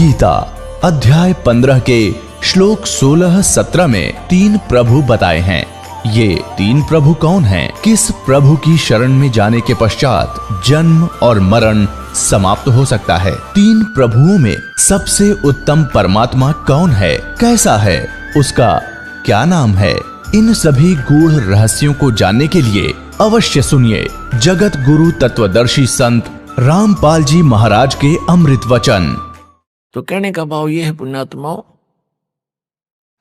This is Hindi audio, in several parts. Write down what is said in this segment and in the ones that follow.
गीता अध्याय 15 के श्लोक 16-17 में 3 प्रभु बताए हैं। ये 3 प्रभु कौन हैं? किस प्रभु की शरण में जाने के पश्चात जन्म और मरण समाप्त हो सकता है? 3 प्रभुओं में सबसे उत्तम परमात्मा कौन है? कैसा है? उसका क्या नाम है? इन सभी गूढ़ रहस्यों को जानने के लिए अवश्य सुनिए जगत गुरु तत्वदर्शी संत रामपाल जी महाराज के अमृत वचन। तो कहने का भाव ये है पुण्यात्माओं,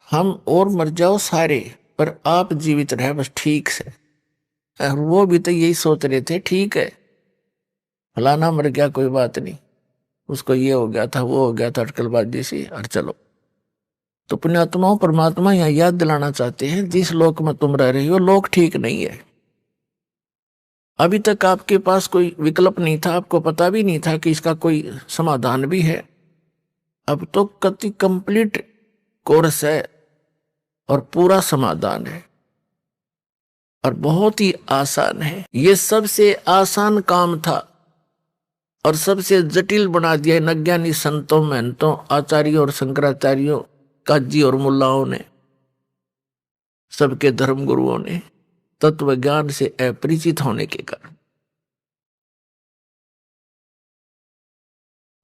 हम और मर जाओ सारे पर आप जीवित रहे बस ठीक से। और वो भी तो यही सोच रहे थे, ठीक है फलाना मर गया कोई बात नहीं, उसको ये हो गया था वो हो गया था अटकलबाजी सी, और चलो। तो पुण्यात्माओं परमात्मा यहाँ याद दिलाना चाहते हैं, जिस लोक में तुम रह रही हो लोक ठीक नहीं है। अभी तक आपके पास कोई विकल्प नहीं था, आपको पता भी नहीं था कि इसका कोई समाधान भी है। अब तो कति कंप्लीट कोर्स है और पूरा समाधान है और बहुत ही आसान है। ये सबसे आसान काम था और सबसे जटिल बना दिया नज्ञानी संतों, महंतों, आचार्यों और शंकराचार्यों, काजी और मुल्लाओं ने, सबके धर्म गुरुओं ने, तत्व ज्ञान से अपरिचित होने के कारण।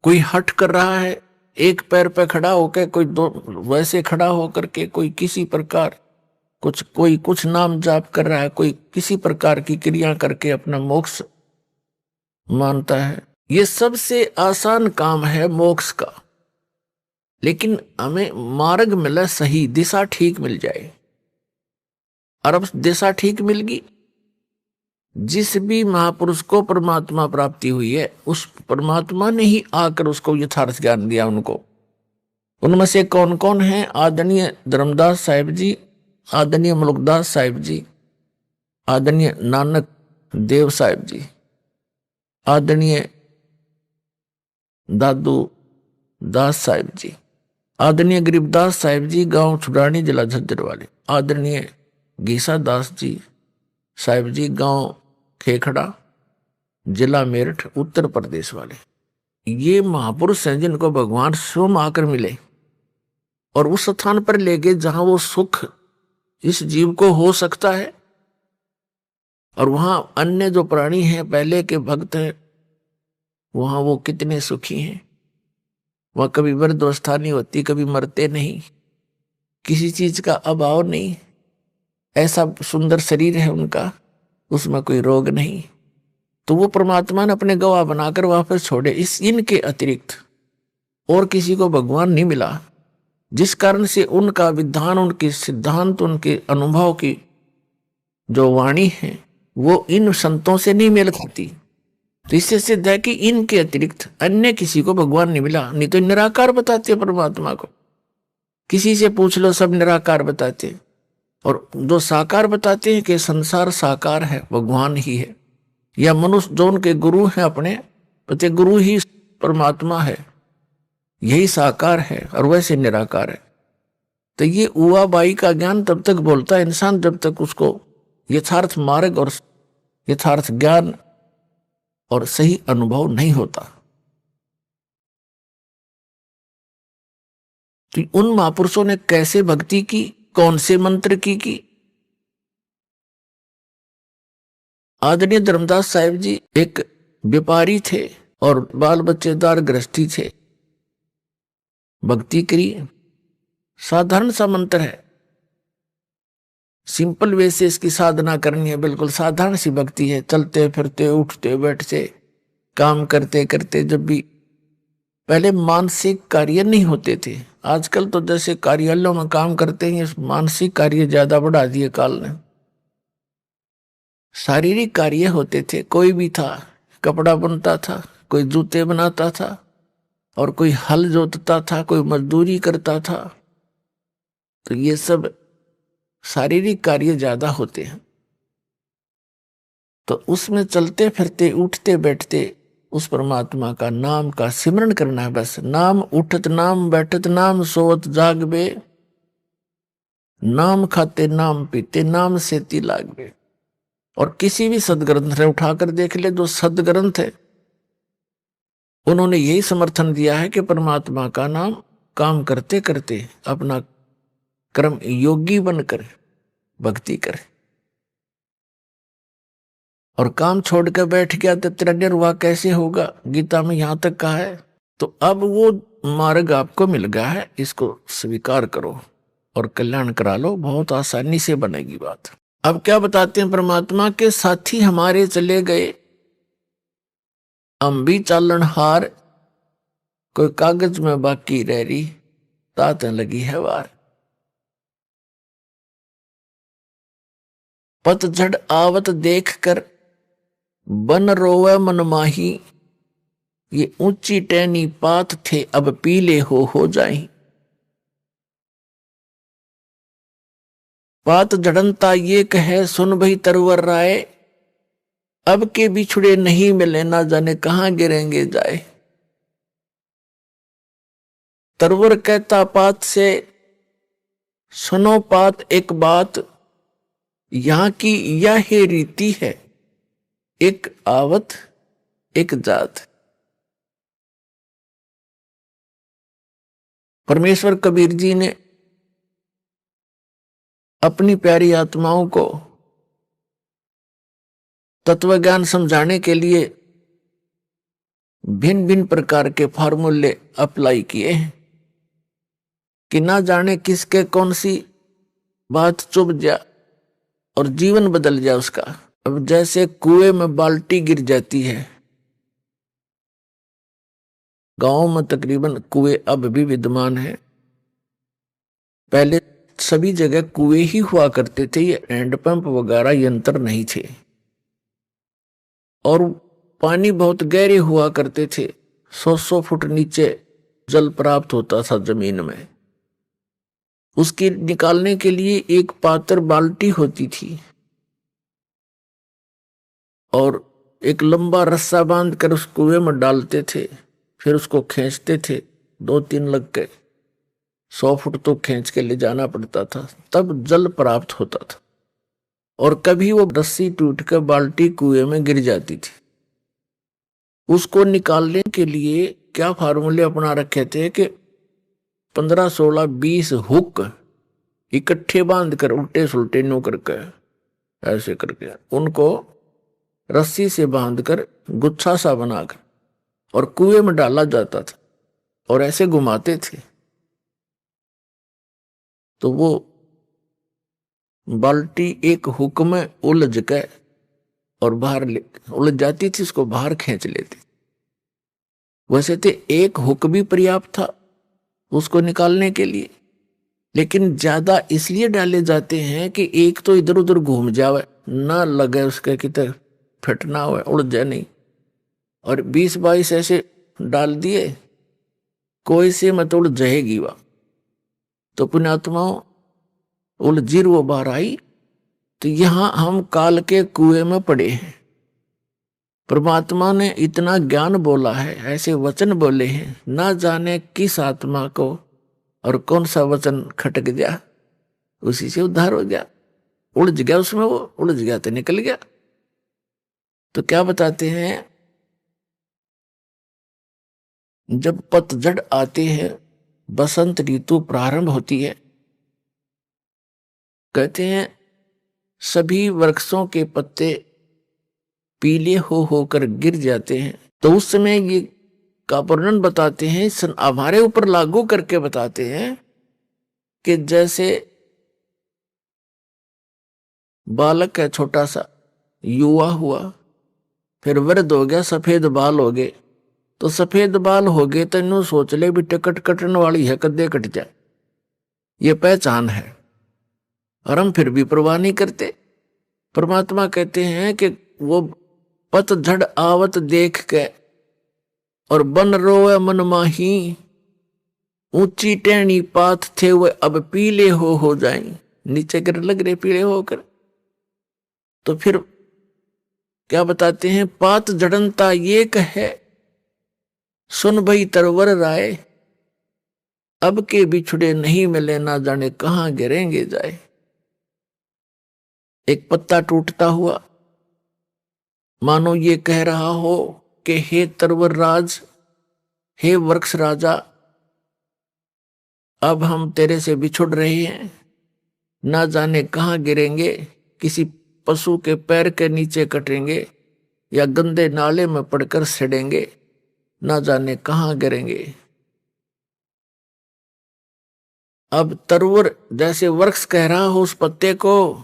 कोई हट कर रहा है एक पैर पे खड़ा होकर, कोई दो वैसे खड़ा होकर के, कोई किसी प्रकार कोई कुछ नाम जाप कर रहा है, कोई किसी प्रकार की क्रिया करके अपना मोक्ष मानता है। ये सबसे आसान काम है मोक्ष का, लेकिन हमें मार्ग मिले, सही दिशा ठीक मिल जाए। और अब दिशा ठीक मिल गई। जिस भी महापुरुष को परमात्मा प्राप्ति हुई है उस परमात्मा ने ही आकर उसको यथार्थ ज्ञान दिया उनको। उनमें से कौन कौन है? आदरणीय धर्मदास साहिब जी, आदरणीय मुलुकदास साहिब जी, आदरणीय नानक देव साहिब जी, आदरणीय दादू दास साहिब जी, आदरणीय गरीबदास साहिब जी, गांव छुड़ानी जिला झज्जर वाले, आदरणीय गीसा दास जी साहिब जी, गांव खेखड़ा जिला मेरठ उत्तर प्रदेश वाले। ये महापुरुष हैं जिनको भगवान स्वयं आकर मिले और उस स्थान पर ले गए जहां वो सुख इस जीव को हो सकता है। और वहां अन्य जो प्राणी हैं, पहले के भक्त हैं, वहां वो कितने सुखी हैं। वहां कभी वृद्धावस्था नहीं होती, कभी मरते नहीं, किसी चीज का अभाव नहीं, ऐसा सुंदर शरीर है उनका, उसमें कोई रोग नहीं। तो वो परमात्मा ने अपने गवाह बनाकर वापस छोड़े। इनके अतिरिक्त और किसी को भगवान नहीं मिला, जिस कारण से उनका विधान, उनके सिद्धांत, उनके अनुभव की जो वाणी है वो इन संतों से नहीं मेल खाती। तो इससे सिद्ध है कि इनके अतिरिक्त अन्य किसी को भगवान नहीं मिला। नहीं तो निराकार बताते परमात्मा को, किसी से पूछ लो सब निराकार बताते। और जो साकार बताते हैं कि संसार साकार है, भगवान ही है, या मनुष्य जो उनके गुरु हैं अपने पति गुरु ही परमात्मा है, यही साकार है और वैसे निराकार है। तो ये उवा बाई का ज्ञान तब तक बोलता है इंसान जब तक उसको यथार्थ मार्ग और यथार्थ ज्ञान और सही अनुभव नहीं होता। तो उन महापुरुषों ने कैसे भक्ति की, कौन से मंत्र की? आदरणीय धर्मदास साहिब जी एक व्यापारी थे और बाल बच्चेदार गृहस्थी थे। भक्ति करी, साधारण सा मंत्र है, सिंपल वे से इसकी साधना करनी है, बिल्कुल साधारण सी भक्ति है। चलते फिरते, उठते बैठते, काम करते करते, जब भी पहले मानसिक कार्य नहीं होते थे। आजकल तो जैसे कार्यालयों में काम करते हैं, मानसिक कार्य ज्यादा बढ़ा दिए काल ने। शारीरिक कार्य होते थे, कोई भी था, कपड़ा बुनता था, कोई जूते बनाता था, और कोई हल जोतता था, कोई मजदूरी करता था। तो ये सब शारीरिक कार्य ज्यादा होते हैं। तो उसमें चलते फिरते, उठते बैठते उस परमात्मा का नाम का सिमरण करना है बस। नाम उठत नाम बैठत नाम सोवत जागबे, नाम खाते नाम पीते नाम सेती लागबे। और किसी भी सदग्रंथ ने उठाकर देख ले, जो सदग्रंथ है उन्होंने यही समर्थन दिया है कि परमात्मा का नाम काम करते करते अपना कर्म योगी बनकर भक्ति करे। और काम छोड़ कर बैठ गया तो तेरा निर्वाह कैसे होगा, गीता में यहां तक कहा है। तो अब वो मार्ग आपको मिल गया है, इसको स्वीकार करो और कल्याण करा लो, बहुत आसानी से बनेगी बात। अब क्या बताते हैं परमात्मा के साथी हमारे चले गए, हम भी चालन हार, कोई कागज में बाकी रह रही, तात लगी है वार। पतझड़ आवत देख कर बन रोवे मनमाही, ये ऊंची टहनी पात थे अब पीले हो जाई। पात झड़नता ये कहे सुन भई तरवर राय, अब के बिछुड़े नहीं मिले ना जाने कहां गिरेंगे जाए। तरवर कहता पात से सुनो पात एक बात, यहां की यह रीति है एक आवत एक जात। परमेश्वर कबीर जी ने अपनी प्यारी आत्माओं को तत्व ज्ञान समझाने के लिए भिन्न भिन्न प्रकार के फार्मूले अप्लाई किए हैं कि ना जाने किसके कौन सी बात चुभ जा और जीवन बदल जाए उसका। अब जैसे कुएं में बाल्टी गिर जाती है, गांव में तकरीबन कुएं अब भी विद्यमान है, पहले सभी जगह कुएं ही हुआ करते थे, ये हैंडपंप वगैरह यंत्र नहीं थे और पानी बहुत गहरे हुआ करते थे, 100 फुट नीचे जल प्राप्त होता था जमीन में। उसकी निकालने के लिए एक पात्र बाल्टी होती थी और एक लंबा रस्सा बांध कर उस कुएं में डालते थे, फिर उसको खींचते थे, 2-3 लग के 100 फुट तो खींच के ले जाना पड़ता था, तब जल प्राप्त होता था। और कभी वो रस्सी टूट कर बाल्टी कुएं में गिर जाती थी, उसको निकालने के लिए क्या फार्मूले अपना रखे थे कि 15, 16, 20 हुक इकट्ठे बांध कर उल्टे सुलटे नो करके ऐसे करके उनको रस्सी से बांधकर गुच्छा सा बनाकर और कुएं में डाला जाता था और ऐसे घुमाते थे तो वो बाल्टी एक हुक में उलझ के और बाहर उलझ जाती थी, उसको बाहर खींच लेती। वैसे तो एक हुक भी पर्याप्त था उसको निकालने के लिए, लेकिन ज्यादा इसलिए डाले जाते हैं कि एक तो इधर उधर घूम जावे, ना लगे उसके कितने फटना हुआ उड़ जाए नहीं, और 20-22 ऐसे डाल दिए कोई से मत उड़ जाएगी वह तो पुण्यात्माओं उलझीर वो बाहर आई। तो यहां हम काल के कुएं में पड़े हैं। परमात्मा ने इतना ज्ञान बोला है, ऐसे वचन बोले हैं, ना जाने किस आत्मा को और कौन सा वचन खटक गया उसी से उद्धार हो गया, उलझ गया उसमें, वो उलझ गया तो निकल गया। तो क्या बताते हैं, जब पतझड़ आते हैं, बसंत ऋतु प्रारंभ होती है, कहते हैं सभी वृक्षों के पत्ते पीले हो होकर गिर जाते हैं। तो उस समय ये का वर्णन बताते हैं, हमारे ऊपर लागू करके बताते हैं कि जैसे बालक है छोटा सा, युवा हुआ, फिर वृद्ध हो गया, सफेद बाल हो गए, तो सफेद बाल हो गए तो इन्हों सोच ले भी टिकट कटने वाली है, कदे कट जाए, ये पहचान है, और हम फिर भी परवाह नहीं करते। परमात्मा कहते हैं कि वो पतझड़ आवत देख के और बन रोवे मन माही, ऊंची टहनी पात थे वो अब पीले हो जाए, नीचे गिर लग रहे पीले होकर। तो फिर क्या बताते हैं, पात जड़नता ये कहे सुन भई तरवर राय, अब के बिछुड़े नहीं मिले ना जाने कहां गिरेंगे जाए। एक पत्ता टूटता हुआ मानो ये कह रहा हो कि हे तरवर राज, हे वृक्ष राजा, अब हम तेरे से बिछुड़ रहे हैं, ना जाने कहाँ गिरेंगे, किसी पशु के पैर के नीचे कटेंगे या गंदे नाले में पड़कर सड़ेंगे, ना जाने कहाँ गिरेंगे। अब तरुवर जैसे वृक्ष कह रहा हो उस पत्ते को,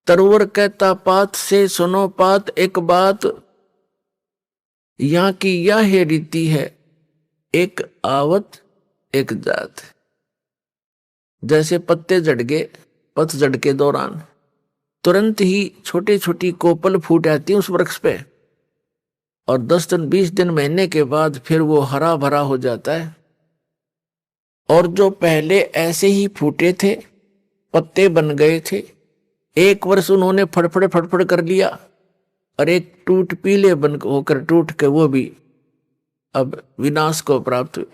तरुवर कहता पात से सुनो पात एक बात, यहां की यह है रीति है, एक आवत एक जात। जैसे पत्ते झड़ गए पतझड़ के दौरान, तुरंत ही छोटी छोटी कोपल फूट आती है उस वृक्ष पे, और 10 दिन 20 दिन महीने के बाद फिर वो हरा भरा हो जाता है। और जो पहले ऐसे ही फूटे थे, पत्ते बन गए थे, एक वर्ष उन्होंने फड़फड़ फड़फड़ कर लिया, और एक टूट पीले बन होकर टूट के वो भी अब विनाश को प्राप्त हुए।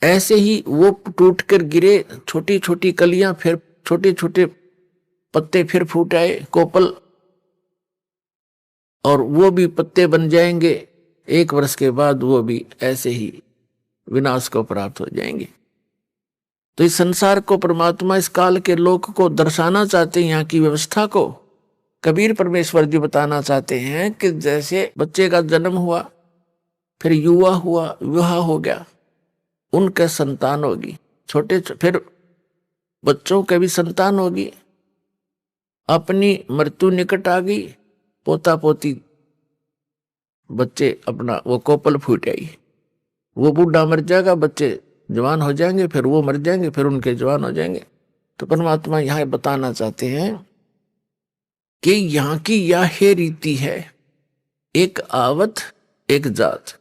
ऐसे ही वो टूट कर गिरे, छोटी छोटी कलियां, फिर छोटे छोटे पत्ते फिर फूट आए, कोपल, और वो भी पत्ते बन जाएंगे। एक वर्ष के बाद वो भी ऐसे ही विनाश को प्राप्त हो जाएंगे। तो इस संसार को परमात्मा इस काल के लोक को दर्शाना चाहते हैं, यहाँ की व्यवस्था को कबीर परमेश्वर जी बताना चाहते हैं कि जैसे बच्चे का जन्म हुआ, फिर युवा हुआ, विवाह हो गया, उनके संतान होगी, फिर बच्चों के भी संतान होगी, अपनी मृत्यु निकट आ गई, पोता पोती बच्चे अपना वो कोपल फूट आई, वो बूढ़ा मर जाएगा, बच्चे जवान हो जाएंगे, फिर वो मर जाएंगे, फिर उनके जवान हो जाएंगे। तो परमात्मा यहां बताना चाहते हैं कि यहां की यह है रीति है, एक आवत एक जात।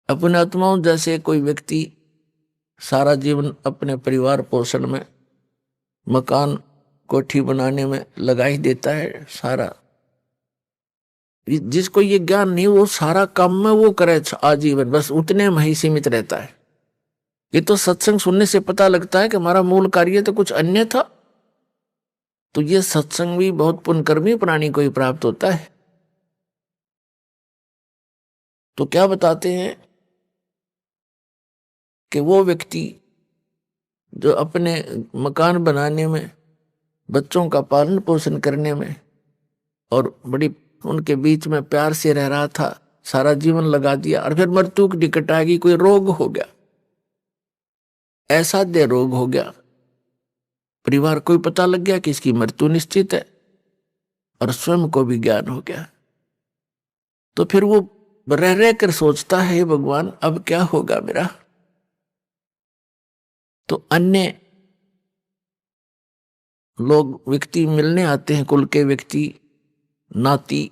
अपने आत्माओं जैसे कोई व्यक्ति सारा जीवन अपने परिवार पोषण में, मकान कोठी बनाने में लगा ही देता है सारा, जिसको ये ज्ञान नहीं वो सारा काम में वो करे आजीवन, बस उतने में ही सीमित रहता है। ये तो सत्संग सुनने से पता लगता है कि हमारा मूल कार्य तो कुछ अन्य था। तो ये सत्संग भी बहुत पुण्यकर्मी प्राणी को ही प्राप्त होता है। तो क्या बताते हैं कि वो व्यक्ति जो अपने मकान बनाने में, बच्चों का पालन पोषण करने में और बड़ी उनके बीच में प्यार से रह रहा था, सारा जीवन लगा दिया, और फिर मृत्यु की निकट आ गई, कोई रोग हो गया, ऐसा दे रोग हो गया, परिवार को भी पता लग गया कि इसकी मृत्यु निश्चित है, और स्वयं को भी ज्ञान हो गया। तो फिर वो रह रह कर सोचता है, भगवान अब क्या होगा मेरा। तो अन्य लोग व्यक्ति मिलने आते हैं, कुल के व्यक्ति, नाती,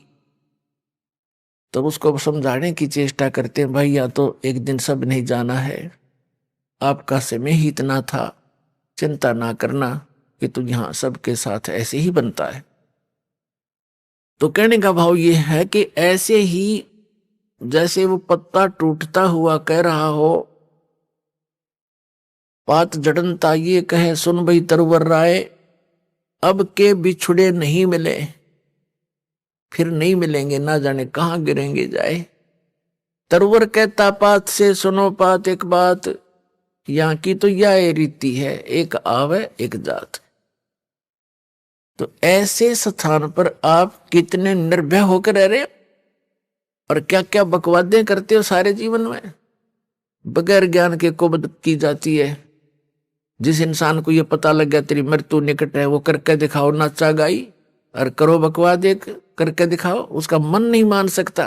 तब उसको समझाने की चेष्टा करते हैं, भाई या तो एक दिन सब नहीं जाना है, आपका समय ही इतना था, चिंता ना करना कि तू यहां सबके साथ ऐसे ही बनता है। तो कहने का भाव ये है कि ऐसे ही जैसे वो पत्ता टूटता हुआ कह रहा हो, पात जड़नता ये कहे सुन भाई तरवर राय, अब के बिछुड़े नहीं मिले, फिर नहीं मिलेंगे, ना जाने कहां गिरेंगे जाए। तरवर कहता पात से सुनो पात एक बात, यहां की तो यह रीति है, एक आवे एक जात। तो ऐसे स्थान पर आप कितने निर्भय होकर रह रहे हो, और क्या क्या बकवादें करते हो सारे जीवन में, बगैर ज्ञान के कुबद की जाती है। जिस इंसान को ये पता लग गया तेरी मृत्यु निकट है, वो करके दिखाओ नाचा गाई, और करो बकवाद एक करके दिखाओ, उसका मन नहीं मान सकता।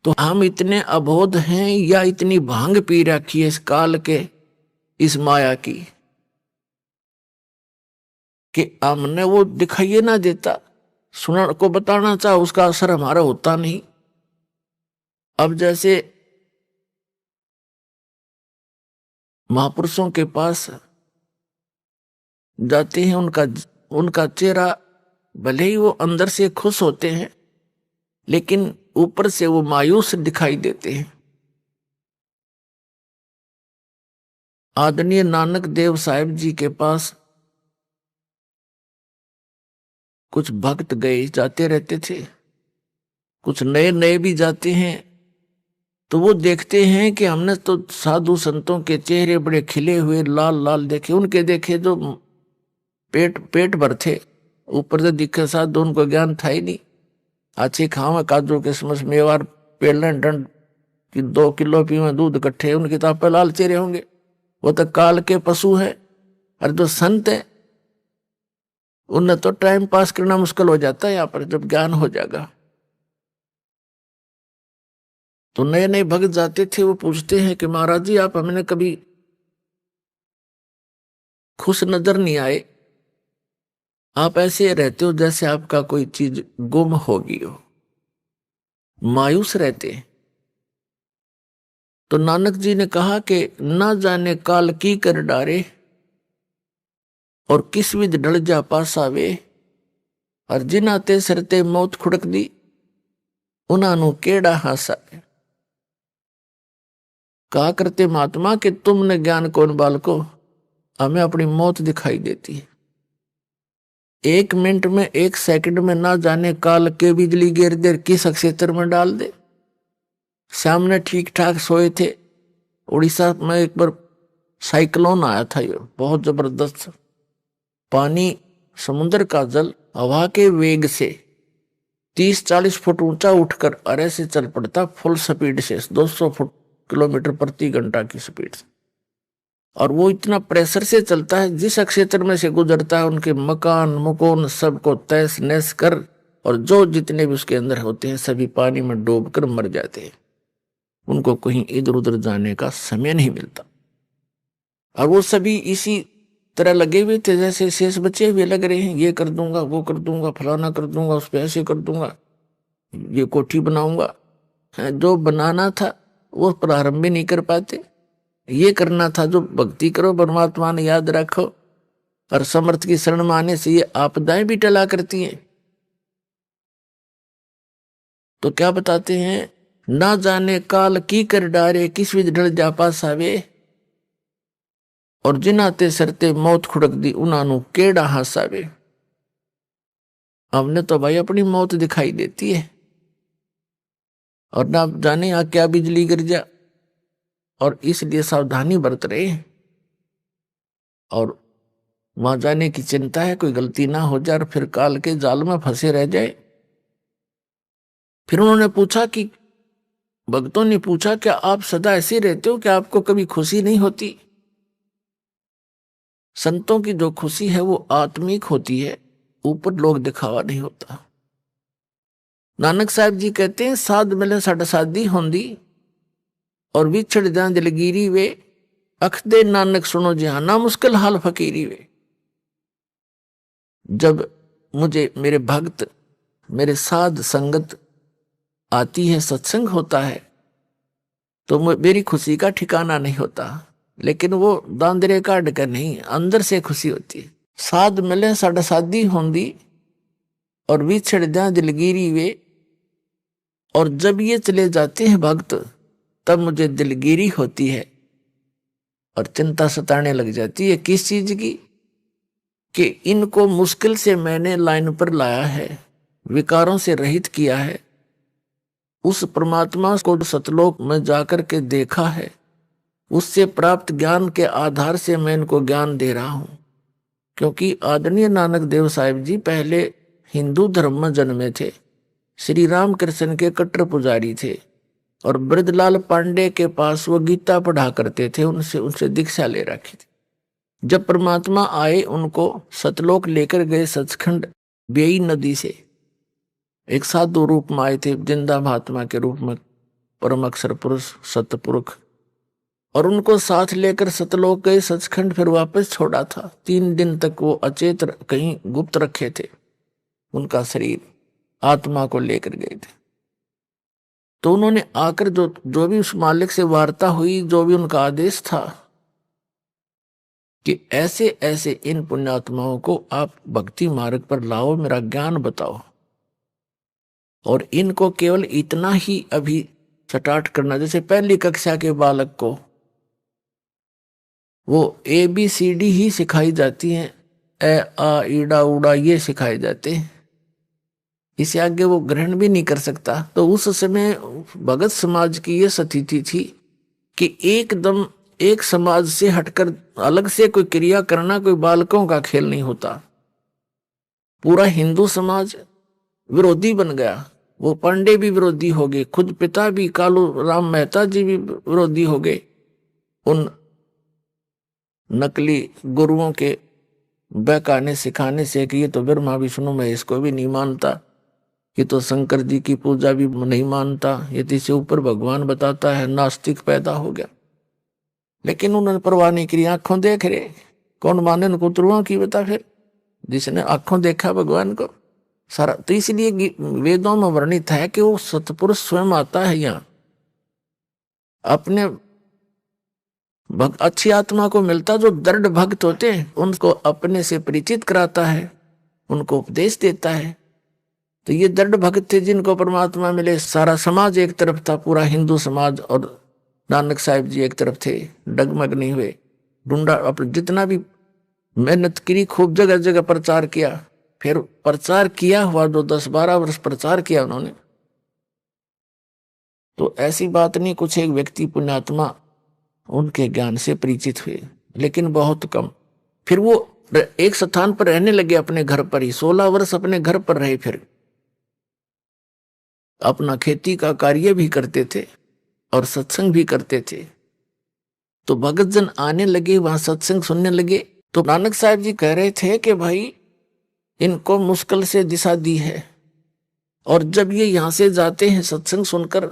तो हम इतने अबोध हैं या इतनी भांग पी रखी है इस काल के, इस माया की, कि हमने वो दिखाइए ना देता, सुनने को बताना चाह उसका असर हमारा होता नहीं। अब जैसे महापुरुषों के पास जाते हैं, उनका चेहरा भले ही वो अंदर से खुश होते हैं, लेकिन ऊपर से वो मायूस दिखाई देते हैं। आदरणीय नानक देव साहिब जी के पास कुछ भक्त गए जाते रहते थे, कुछ नए नए भी जाते हैं तो वो देखते हैं कि हमने तो साधु संतों के चेहरे बड़े खिले हुए लाल लाल देखे, उनके देखे जो पेट पेट भर थे, ऊपर से दिखे साधु, उनको ज्ञान था ही नहीं। अच्छी खावा काजू किशमिश मेवार पेलन डंड कि 2 किलो पीवे दूध इकट्ठे, उनके तो आप लाल चेहरे होंगे, वो तो काल के पशु है। और जो संत है उन्हें तो टाइम पास करना मुश्किल हो जाता है यहाँ पर, जब ज्ञान हो जाएगा। तो नए नए भक्त जाते थे, वो पूछते हैं कि महाराज जी आप हमने कभी खुश नजर नहीं आए, आप ऐसे रहते हो जैसे आपका कोई चीज गुम होगी हो, मायूस रहते हैं। तो नानक जी ने कहा कि ना जाने काल की कर डारे और किस विध ढल जा पासावे, और जिन आते सरते मौत खुड़क दी उन्होंने केड़ा हासा। कहा करते महात्मा कि तुमने ज्ञान कौन बालको, हमें अपनी मौत दिखाई देती है। 1 मिनट में 1 सेकंड में ना जाने काल के बिजली गिर दे किस क्षेत्र में डाल दे। सामने ठीक ठाक सोए थे, उड़ीसा में एक बार साइक्लोन आया था, ये बहुत जबरदस्त। पानी समुद्र का जल हवा के वेग से 30-40 फुट ऊंचा उठकर अरे से चल पड़ता, फुल स्पीड से 200 किलोमीटर प्रति घंटा की स्पीड से। और वो इतना प्रेशर से चलता है, जिस क्षेत्र में से गुजरता है उनके मकान मकोन सबको तहस नहस कर, और जो जितने भी उसके अंदर होते हैं सभी पानी में डूबकर मर जाते हैं। उनको कहीं इधर उधर जाने का समय नहीं मिलता। और वो सभी इसी तरह लगे हुए थे जैसे शेष बचे हुए लग रहे हैं, ये कर दूंगा वो कर दूंगा फलाना कर दूंगा, उस पर ऐसे कर दूंगा, ये कोठी बनाऊंगा। जो बनाना था वो प्रारंभ भी नहीं कर पाते। ये करना था जो भक्ति करो, परमात्मा ने याद रखो, और समर्थ की शरण में आने से ये आपदाएं भी टला करती हैं। तो क्या बताते हैं, ना जाने काल की कर डारे किस विध ढल जा पासावे, और जिन आते सरते मौत खुड़क दी उन्होंने केड़ा हासावे। हमने तो भाई अपनी मौत दिखाई देती है, और ना जाने यहाँ क्या बिजली गिर जा, और इसलिए सावधानी बरत रहे। और वहां जाने की चिंता है कोई गलती ना हो जाए और फिर काल के जाल में फंसे रह जाए। फिर उन्होंने पूछा कि भक्तों ने पूछा क्या आप सदा ऐसे रहते हो, क्या आपको कभी खुशी नहीं होती? संतों की जो खुशी है वो आत्मिक होती है, ऊपर लोग दिखावा नहीं होता। नानक साहब जी कहते हैं, साध मिले साढ़े साधी होंदी और विछड़ जाए दिलगिरी वे, अख दे नानक सुनो जहां ना मुश्किल हाल फकीरी वे। जब मुझे मेरे भक्त मेरे साध संगत आती है, सत्संग होता है, तो मेरी खुशी का ठिकाना नहीं होता, लेकिन वो दांदरे काट कर नहीं, अंदर से खुशी होती है। साध मिले साढ़े साधी होंदी और विछड़ जाए दिलगिरी वे, और जब ये चले जाते हैं भक्त तब मुझे दिलगिरी होती है और चिंता सताने लग जाती है। किस चीज की? कि इनको मुश्किल से मैंने लाइन पर लाया है, विकारों से रहित किया है, उस परमात्मा को सतलोक में जाकर के देखा है, उससे प्राप्त ज्ञान के आधार से मैं इनको ज्ञान दे रहा हूं। क्योंकि आदरणीय नानक देव साहिब जी पहले हिंदू धर्म में जन्मे थे, श्री राम कृष्ण के कट्टर पुजारी थे, और ब्रजलाल पांडे के पास वो गीता पढ़ा करते थे, उनसे दीक्षा ले रखी थी। जब परमात्मा आए उनको सतलोक लेकर गए, सचखंड बेई नदी से एक साधु रूप में आए थे, जिंदा महात्मा के रूप में, परम अक्षर पुरुष सतपुरुष, और उनको साथ लेकर सतलोक गए सचखंड, फिर वापस छोड़ा था। 3 दिन तक वो अचेत कहीं गुप्त रखे थे, उनका शरीर आत्मा को लेकर गए थे। तो उन्होंने आकर जो भी उस मालिक से वार्ता हुई, जो भी उनका आदेश था कि ऐसे ऐसे इन पुण्यात्माओं को आप भक्ति मार्ग पर लाओ, मेरा ज्ञान बताओ, और इनको केवल इतना ही अभी स्टार्ट करना, जैसे पहली कक्षा के बालक को वो ABCD ही सिखाई जाती है, ए आ ईड़ा उड़ा ये सिखाए जाते हैं, इसे आगे वो ग्रहण भी नहीं कर सकता। तो उस समय भगत समाज की ये स्थिति थी कि एकदम एक समाज से हटकर अलग से कोई क्रिया करना कोई बालकों का खेल नहीं होता। पूरा हिंदू समाज विरोधी बन गया। वो पांडे भी विरोधी हो गए, खुद पिता भी कालू राम मेहता जी भी विरोधी हो गए उन नकली गुरुओं के बहकाने सिखाने से कि ये तो ब्रह्मा विष्णु महेश को भी नहीं मानता, ये तो शंकर जी की पूजा भी नहीं मानता, ये तो इसे ऊपर भगवान बताता है। नास्तिक पैदा हो गया। लेकिन उन्होंने परवाह नहीं करी, आंखों देख रहे, कौन माने उनको तुरुआ की बता। फिर जिसने आंखों देखा भगवान को सारा, तो इसलिए वेदों में वर्णित है कि वो सतपुरुष स्वयं आता है यहाँ, अपने अच्छी आत्मा को मिलता, जो दृढ़ भक्त होते हैं उनको अपने से परिचित कराता है, उनको उपदेश देता है। तो ये दृढ़ भक्त थे जिनको परमात्मा मिले। सारा समाज एक तरफ था, पूरा हिंदू समाज, और नानक साहिब जी एक तरफ थे, डगमग नहीं हुए। ढूंढा अपने जितना भी मेहनत करी, खूब जगह जगह प्रचार किया। फिर प्रचार किया हुआ, जो 10-12 वर्ष प्रचार किया उन्होंने, तो ऐसी बात नहीं, कुछ एक व्यक्ति पुण्यात्मा उनके ज्ञान से परिचित हुए, लेकिन बहुत कम। फिर वो एक स्थान पर रहने लगे, अपने घर पर ही 16 वर्ष अपने घर पर रहे। फिर अपना खेती का कार्य भी करते थे और सत्संग भी करते थे। तो भगत जन आने लगे, वहां सत्संग सुनने लगे। तो नानक साहब जी कह रहे थे कि भाई इनको मुश्किल से दिशा दी है, और जब ये यहां से जाते हैं सत्संग सुनकर,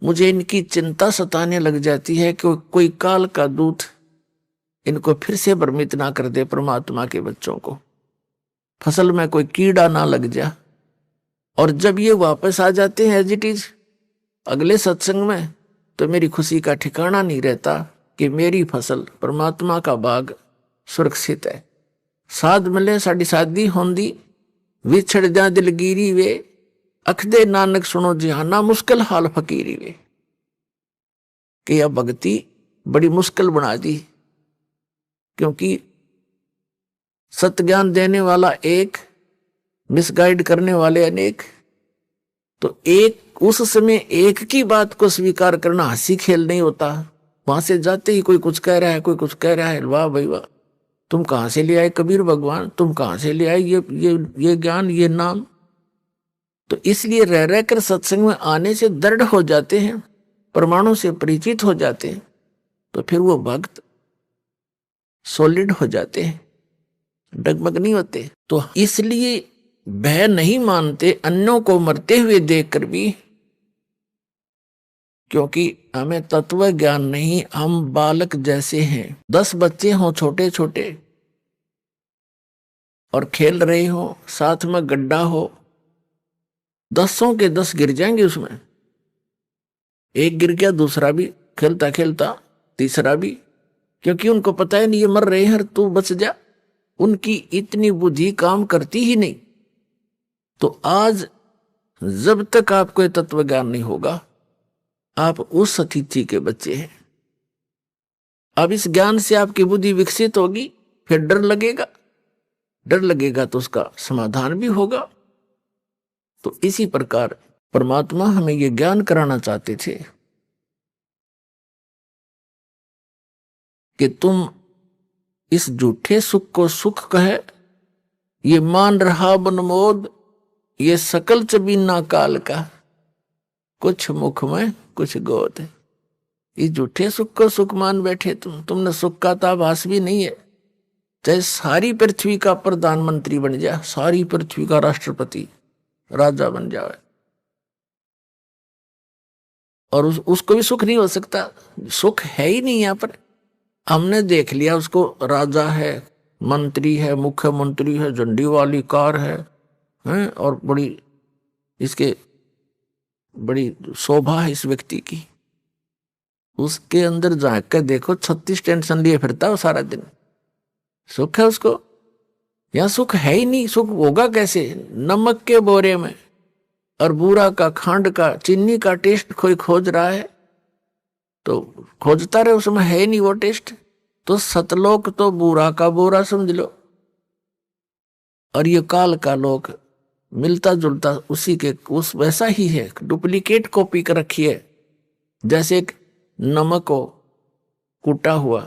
मुझे इनकी चिंता सताने लग जाती है कि कोई काल का दूत इनको फिर से भ्रमित ना कर दे, परमात्मा के बच्चों को फसल में कोई कीड़ा ना लग जा। और जब ये वापस आ जाते हैं एज इट इज अगले सत्संग में, तो मेरी खुशी का ठिकाना नहीं रहता कि मेरी फसल परमात्मा का बाग सुरक्षित है। साध मिले साड़ी शादी होंदी, विछड़ जा दिलगिरी वे, अखदे नानक सुनो जिहाना, मुश्किल हाल फकीरी वे। कि यह भक्ति बड़ी मुश्किल बना दी, क्योंकि सत्य ज्ञान देने वाला एक, मिसगाइड करने वाले अनेक। तो एक उस समय एक की बात को स्वीकार करना हंसी खेल नहीं होता। वहां से जाते ही कोई कुछ कह रहा है, कोई कुछ कह रहा है, वाह भाई वाह, तुम कहां से ले आए कबीर भगवान, तुम कहां से ले आए ये ज्ञान, ये नाम। तो इसलिए रह रहकर सत्संग में आने से दृढ़ हो जाते हैं, प्रमाणों से परिचित हो जाते हैं, तो फिर वो भक्त सॉलिड हो जाते हैं, डगमग नहीं होते। तो इसलिए भय नहीं मानते अन्यों को मरते हुए देखकर भी, क्योंकि हमें तत्व ज्ञान नहीं, हम बालक जैसे हैं। 10 बच्चे हों छोटे छोटे और खेल रहे हो, साथ में गड्ढा हो, 10 के 10 गिर जाएंगे उसमें। एक गिर गया, दूसरा भी खेलता खेलता, तीसरा भी, क्योंकि उनको पता है नहीं ये मर रहे हैं, तू बच जा। उनकी इतनी बुद्धि काम करती ही नहीं। तो आज जब तक आपको ये तत्व ज्ञान नहीं होगा, आप उस स्थिति के बच्चे हैं। अब इस ज्ञान से आपकी बुद्धि विकसित होगी, फिर डर लगेगा, डर लगेगा तो उसका समाधान भी होगा। तो इसी प्रकार परमात्मा हमें ये ज्ञान कराना चाहते थे कि तुम इस झूठे सुख को सुख कहे, ये मान रहा बनमोद, ये सकल चबीना काल का, कुछ मुख में कुछ गोद। इस झूठे सुख को सुख मान बैठे तुमने सुख का तो आभास भी नहीं है। चाहे सारी पृथ्वी का प्रधानमंत्री बन जाए, सारी पृथ्वी का राष्ट्रपति राजा बन जाए, और उसको भी सुख नहीं हो सकता। सुख है ही नहीं यहाँ पर। हमने देख लिया उसको, राजा है, मंत्री है, मुख्यमंत्री है, झंडी वाली कार है, और बड़ी शोभा है इस व्यक्ति की। उसके अंदर जाकर देखो 36 टेंशन लिए फिरता है सारा दिन। सुख है उसको? यहाँ सुख है ही नहीं। सुख होगा कैसे? नमक के बोरे में और बूरा का, खांड का, चीनी का टेस्ट कोई खोज रहा है तो खोजता रहे, उसमें है ही नहीं वो टेस्ट। तो सतलोक तो बूरा का बोरा समझ लो, और ये काल का लोक मिलता जुलता उसी के उस वैसा ही है, डुप्लीकेट कॉपी कर रखी है। जैसे एक नमक हो कूटा हुआ,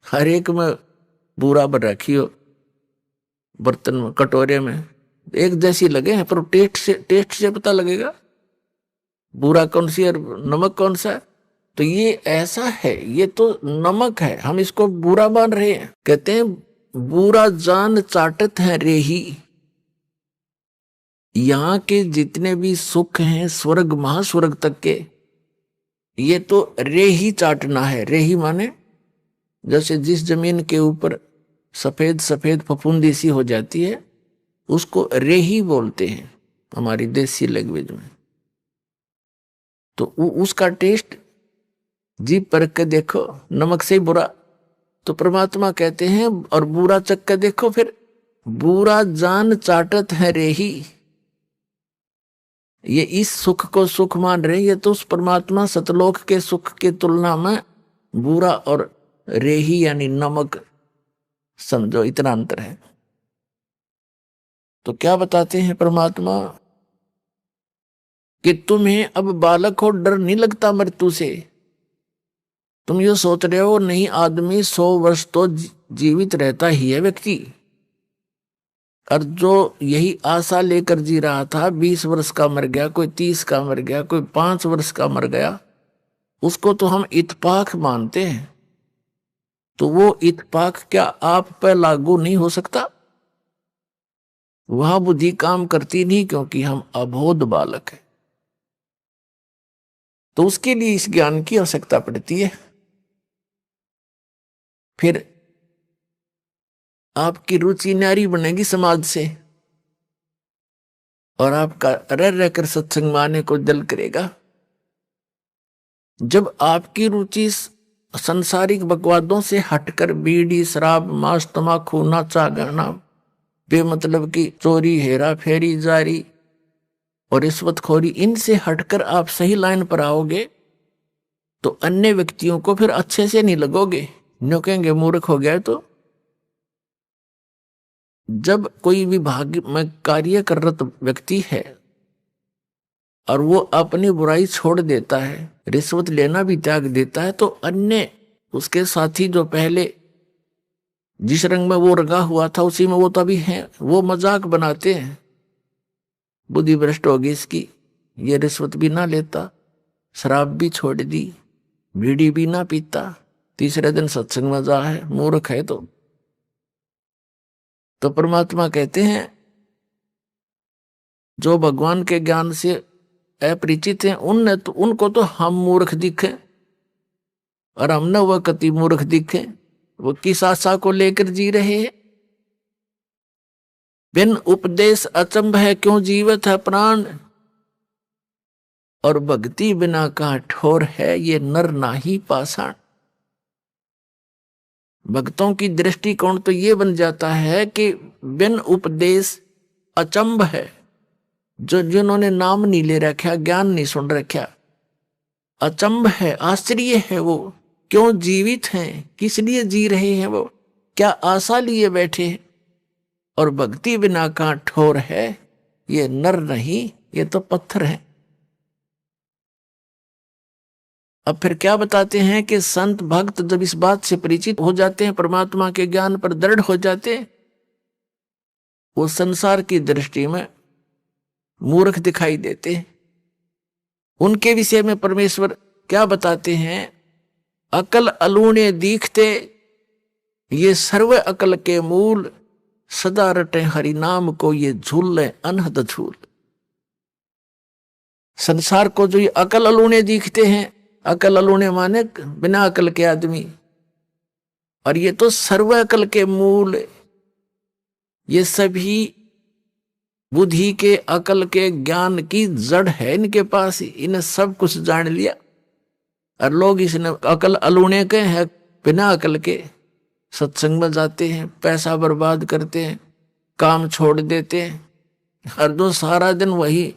हर एक में बूरा भर रखी हो, बर्तन में कटोरे में एक जैसी लगे हैं, पर टेस्ट से पता लगेगा बूरा कौन सी और नमक कौन सा है। तो ये ऐसा है, ये तो नमक है, हम इसको बुरा मान रहे हैं। कहते हैं बुरा जान चाटत है रेही। यहां के जितने भी सुख हैं स्वर्ग महास्वर्ग तक के, ये तो रेही चाटना है। रेही माने जैसे जिस जमीन के ऊपर सफेद सफेद फफूंदी सी हो जाती है उसको रेही बोलते हैं हमारी देसी लैंग्वेज में। तो उसका टेस्ट जीभ पर के देखो, नमक से ही बुरा। तो परमात्मा कहते हैं और बुरा चख के देखो, फिर बुरा जान चाटत है रेही। ये इस सुख को सुख मान रहे, ये तो उस परमात्मा सतलोक के सुख के तुलना में बुरा और रेही यानी नमक समझो, इतना अंतर है। तो क्या बताते हैं परमात्मा कि तुम्हें अब बालक हो डर नहीं लगता मृत्यु से। तुम ये सोच रहे हो नहीं, आदमी 100 वर्ष तो जीवित रहता ही है व्यक्ति, और जो यही आशा लेकर जी रहा था 20 वर्ष का मर गया, कोई 30 का मर गया, कोई 5 वर्ष का मर गया, उसको तो हम इत्तेफाक मानते हैं। तो वो इत्तेफाक क्या आप पर लागू नहीं हो सकता? वह बुद्धि काम करती नहीं, क्योंकि हम अबोध बालक है। तो उसके लिए इस ज्ञान की आवश्यकता पड़ती है। फिर आपकी रुचि न्यारी बनेगी समाज से, और आपका रह रहकर सत्संग माने को दिल करेगा। जब आपकी रुचि संसारिक बकवादों से हटकर बीड़ी शराब मांस तमाकू नाचा गाना बेमतलब की चोरी हेरा फेरी जारी और रिश्वतखोरी, इनसे हटकर आप सही लाइन पर आओगे तो अन्य व्यक्तियों को फिर अच्छे से नहीं लगोगे, न्यों कहेंगे मूर्ख हो गया। तो जब कोई विभाग में कार्यरत व्यक्ति है और वो अपनी बुराई छोड़ देता है, रिश्वत लेना भी त्याग देता है, तो अन्य उसके साथी जो पहले जिस रंग में वो रंगा हुआ था उसी में वो तो अभी है, वो मजाक बनाते हैं, बुद्धि भ्रष्ट होगी इसकी, ये रिश्वत भी ना लेता, शराब भी छोड़ दी, बीड़ी भी ना पीता, तीसरे दिन सत्संग में जा है, मूर्ख है। तो परमात्मा कहते हैं जो भगवान के ज्ञान से अपरिचित हैं उनको तो हम मूर्ख दिखे, और हम न वह कति मूर्ख दिखे। वो किस आशा को लेकर जी रहे हैं? बिन उपदेश अचंभ है क्यों जीवत है प्राण, और भक्ति बिना कहाँ ठोर है ये नर नाही पाषाण। भक्तों की दृष्टिकोण तो ये बन जाता है कि बिन उपदेश अचंभ है, जो जिन्होंने नाम नहीं ले रखा, ज्ञान नहीं सुन रखा, अचंभ है, आश्चर्य है वो क्यों जीवित हैं, किस लिए जी रहे हैं, वो क्या आशा लिए बैठे हैं। और भक्ति बिना कहाँ ठोर है ये नर नहीं, ये तो पत्थर है। अब फिर क्या बताते हैं कि संत भक्त जब इस बात से परिचित हो जाते हैं, परमात्मा के ज्ञान पर दृढ़ हो जाते हैं, वो संसार की दृष्टि में मूर्ख दिखाई देते हैं। उनके विषय में परमेश्वर क्या बताते हैं? अकल अलूने दीखते ये सर्व अकल के मूल, सदा रटे हरि नाम को ये झूले अनहद झूल। संसार को जो ये अकल अलूने दिखते हैं, अकल अलूने माने बिना अकल के आदमी, और ये तो सर्व अकल के मूल, ये सभी बुद्धि के अकल के ज्ञान की जड़ है इनके पास, इन्हें सब कुछ जान लिया। और लोग इसने अकल अलूने के हैं, बिना अकल के सत्संग में जाते हैं, पैसा बर्बाद करते हैं, काम छोड़ देते हैं, हर दो सारा दिन वही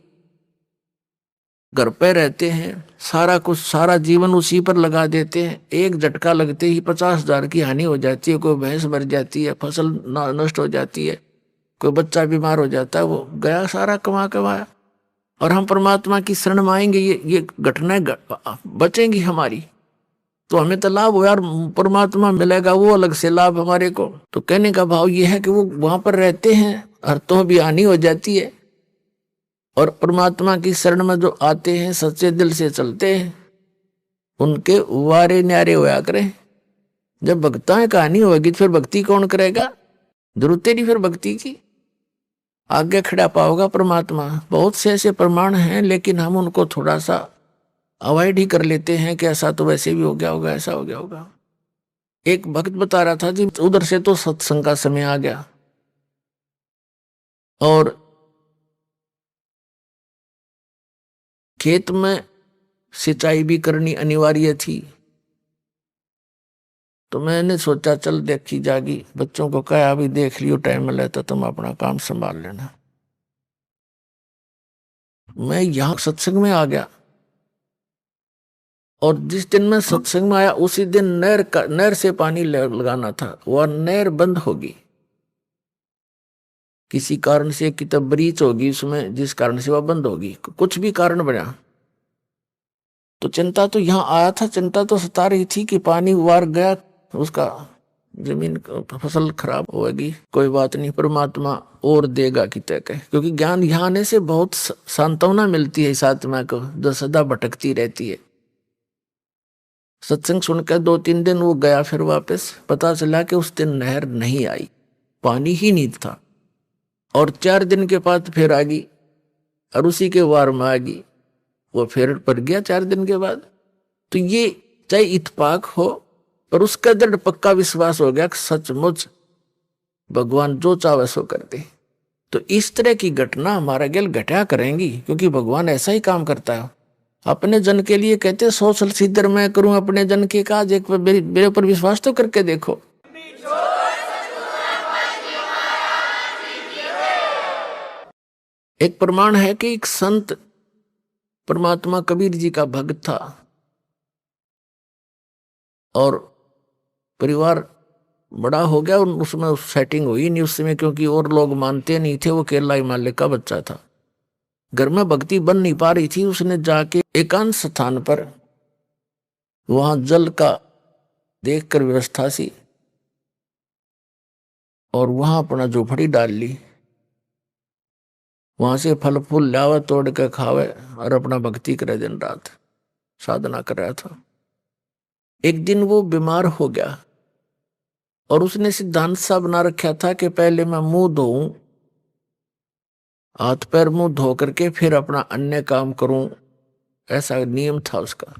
घर पे रहते हैं, सारा कुछ सारा जीवन उसी पर लगा देते हैं। एक झटका लगते ही 50,000 की हानि हो जाती है, कोई भैंस मर जाती है, फसल नष्ट हो जाती है, कोई बच्चा बीमार हो जाता है, वो गया सारा कमा कमाया। और हम परमात्मा की शरण में आएंगे, ये घटनाएं बचेंगी हमारी, तो हमें तो लाभ हो यार, परमात्मा मिलेगा वो अलग से लाभ हमारे को। तो कहने का भाव ये है कि वो वहां पर रहते हैं, अर्थों भी हानि हो जाती है, और परमात्मा की शरण में जो आते हैं, सच्चे दिल से चलते हैं, उनके वारे न्यारे होया करें। जब भक्ताएं कहानी होगी तो फिर भक्ति कौन करेगा? जरूरत नहीं फिर भक्ति की, आगे खड़ा पाओगा परमात्मा। बहुत से ऐसे प्रमाण हैं, लेकिन हम उनको थोड़ा सा अवॉइड ही कर लेते हैं कि ऐसा तो वैसे भी हो गया होगा, ऐसा हो गया होगा। एक भक्त बता रहा था जी, उधर से तो सत्संग का समय आ गया और खेत में सिंचाई भी करनी अनिवार्य थी। तो मैंने सोचा चल देखी जागी, बच्चों को कहा अभी देख लियो, टाइम मिले तो तुम अपना काम संभाल लेना। मैं यहां सत्संग में आ गया, और जिस दिन मैं सत्संग में आया उसी दिन नहर से पानी लगाना था, वह नहर बंद होगी किसी कारण से, कितब ब्रीच होगी उसमें, जिस कारण से वह बंद होगी, कुछ भी कारण बना। तो चिंता तो यहां आया था, चिंता तो सता रही थी कि पानी वार गया, उसका जमीन फसल खराब होगी, कोई बात नहीं, परमात्मा और देगा कि तय कहे। क्योंकि ज्ञान यहाँ आने से बहुत सांत्वना मिलती है इस आत्मा को जो सदा भटकती रहती है। सत्संग सुनकर 2-3 दिन वो गया, फिर वापस पता चला कि उस दिन नहर नहीं आई, पानी ही नहीं था। और 4 दिन के बाद फिर आ गई, और उसी के वार में आ गई, वो फिर पड़ गया 4 दिन के बाद। तो ये चाहे इत्तेफाक हो, पर उसका दृढ़ पक्का विश्वास हो गया कि सचमुच भगवान जो चाहे सो कर दे। तो इस तरह की घटना हमारा गेल घटा करेंगी, क्योंकि भगवान ऐसा ही काम करता है। अपने जन के लिए कहते सोशल सिद्धर मैं करूं अपने जन के काज, एक मेरे ऊपर विश्वास तो करके देखो। एक प्रमाण है कि एक संत परमात्मा कबीर जी का भक्त था, और परिवार बड़ा हो गया, उसमें सेटिंग हुई नहीं उस समय, क्योंकि और लोग मानते नहीं थे, वो केरला हिमालय का बच्चा था, घर में भक्ति बन नहीं पा रही थी। उसने जाके एकांत स्थान पर वहां जल का देखकर व्यवस्था सी, और वहां अपना झोपड़ी डाल ली, वहां से फल फूल लावे तोड़ के खावे, और अपना भक्ति करे, दिन रात साधना कर रहा था। एक दिन वो बीमार हो गया, और उसने सिद्धांत सा बना रखा था कि पहले मैं मुंह धोऊं, हाथ पैर मुंह धो करके फिर अपना अन्य काम करूं, ऐसा नियम था उसका।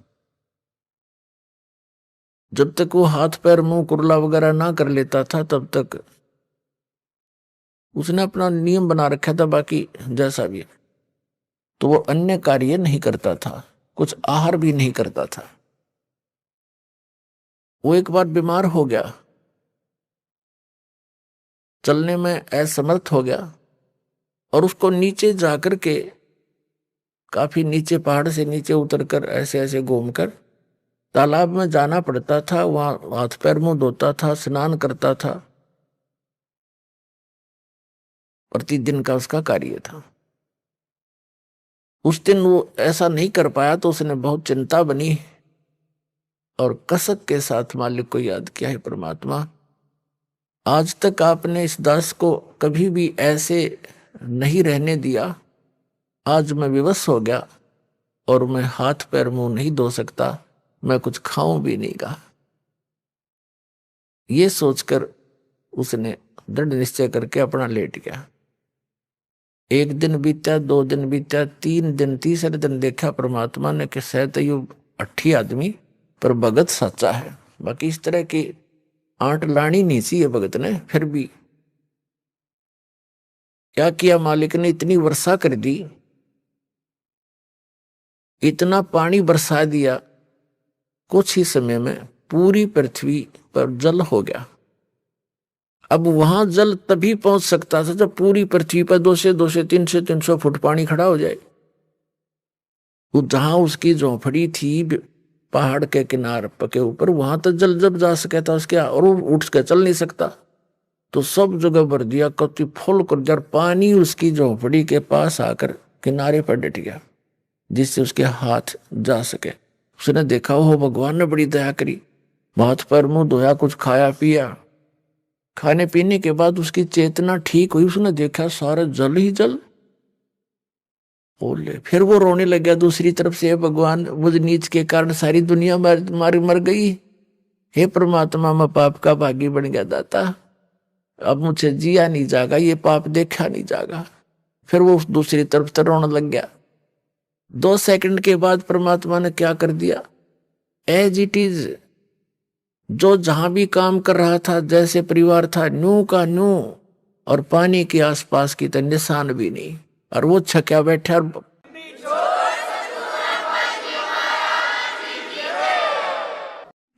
जब तक वो हाथ पैर मुंह कुरला वगैरह ना कर लेता था, तब तक उसने अपना नियम बना रखा था, बाकी जैसा भी। तो वो अन्य कार्य नहीं करता था, कुछ आहार भी नहीं करता था। वो एक बार बीमार हो गया, चलने में असमर्थ हो गया, और उसको नीचे जाकर के, काफी नीचे, पहाड़ से नीचे उतरकर ऐसे ऐसे घूमकर तालाब में जाना पड़ता था। वहां हाथ पैर मुंह धोता था, स्नान करता था, प्रतिदिन का उसका कार्य था। उस दिन वो ऐसा नहीं कर पाया, तो उसने बहुत चिंता बनी, और कसक के साथ मालिक को याद किया, है परमात्मा, आज तक आपने इस दास को कभी भी ऐसे नहीं रहने दिया, आज मैं विवश हो गया, और मैं हाथ पैर मुंह नहीं धो सकता, मैं कुछ खाऊं भी नहीं गा। ये सोचकर उसने दृढ़ निश्चय करके अपना लेट गया। 1 दिन बीता, 2 दिन बीता, 3 दिन, तीसरे दिन देखा परमात्मा ने कि शायद ये अट्ठी आदमी पर भगत सच्चा है। बाकी इस तरह की आंट लानी नहीं सी ये भगत ने। फिर भी क्या किया मालिक ने, इतनी वर्षा कर दी, इतना पानी बरसा दिया, कुछ ही समय में पूरी पृथ्वी पर जल हो गया। अब वहां जल तभी पहुंच सकता था जब पूरी पृथ्वी पर 200-300 फुट पानी खड़ा हो जाए। वो जहां उसकी झोंपड़ी थी पहाड़ के किनारे के ऊपर, वहां तक जल जब जा सके था उसके, और वो उठ के चल नहीं सकता। तो सब जगह भर दिया, कति फुल कर दिया। पानी उसकी झोपड़ी के पास आकर किनारे पर डट गया, जिससे उसके हाथ जा सके। उसने देखा हो भगवान ने बड़ी दया करी, हाथ पर मुंह धोया, कुछ खाया पिया। खाने पीने के बाद उसकी चेतना ठीक हुई, उसने देखा सारा जल ही जल। बोले फिर वो रोने लग गया दूसरी तरफ से, भगवान मुझ नीच के कारण सारी दुनिया मर गई। हे परमात्मा, मैं पाप का भागी बन गया दाता, अब मुझे जिया नहीं जागा, ये पाप देखा नहीं जागा। फिर वो दूसरी तरफ से रोने लग गया। 2 सेकंड के बाद परमात्मा ने क्या कर दिया, एज इट इज, जो जहां भी काम कर रहा था, जैसे परिवार था, न्यू का न्यू, और पानी के आसपास की तो निशान भी नहीं। और वो छक्या बैठा और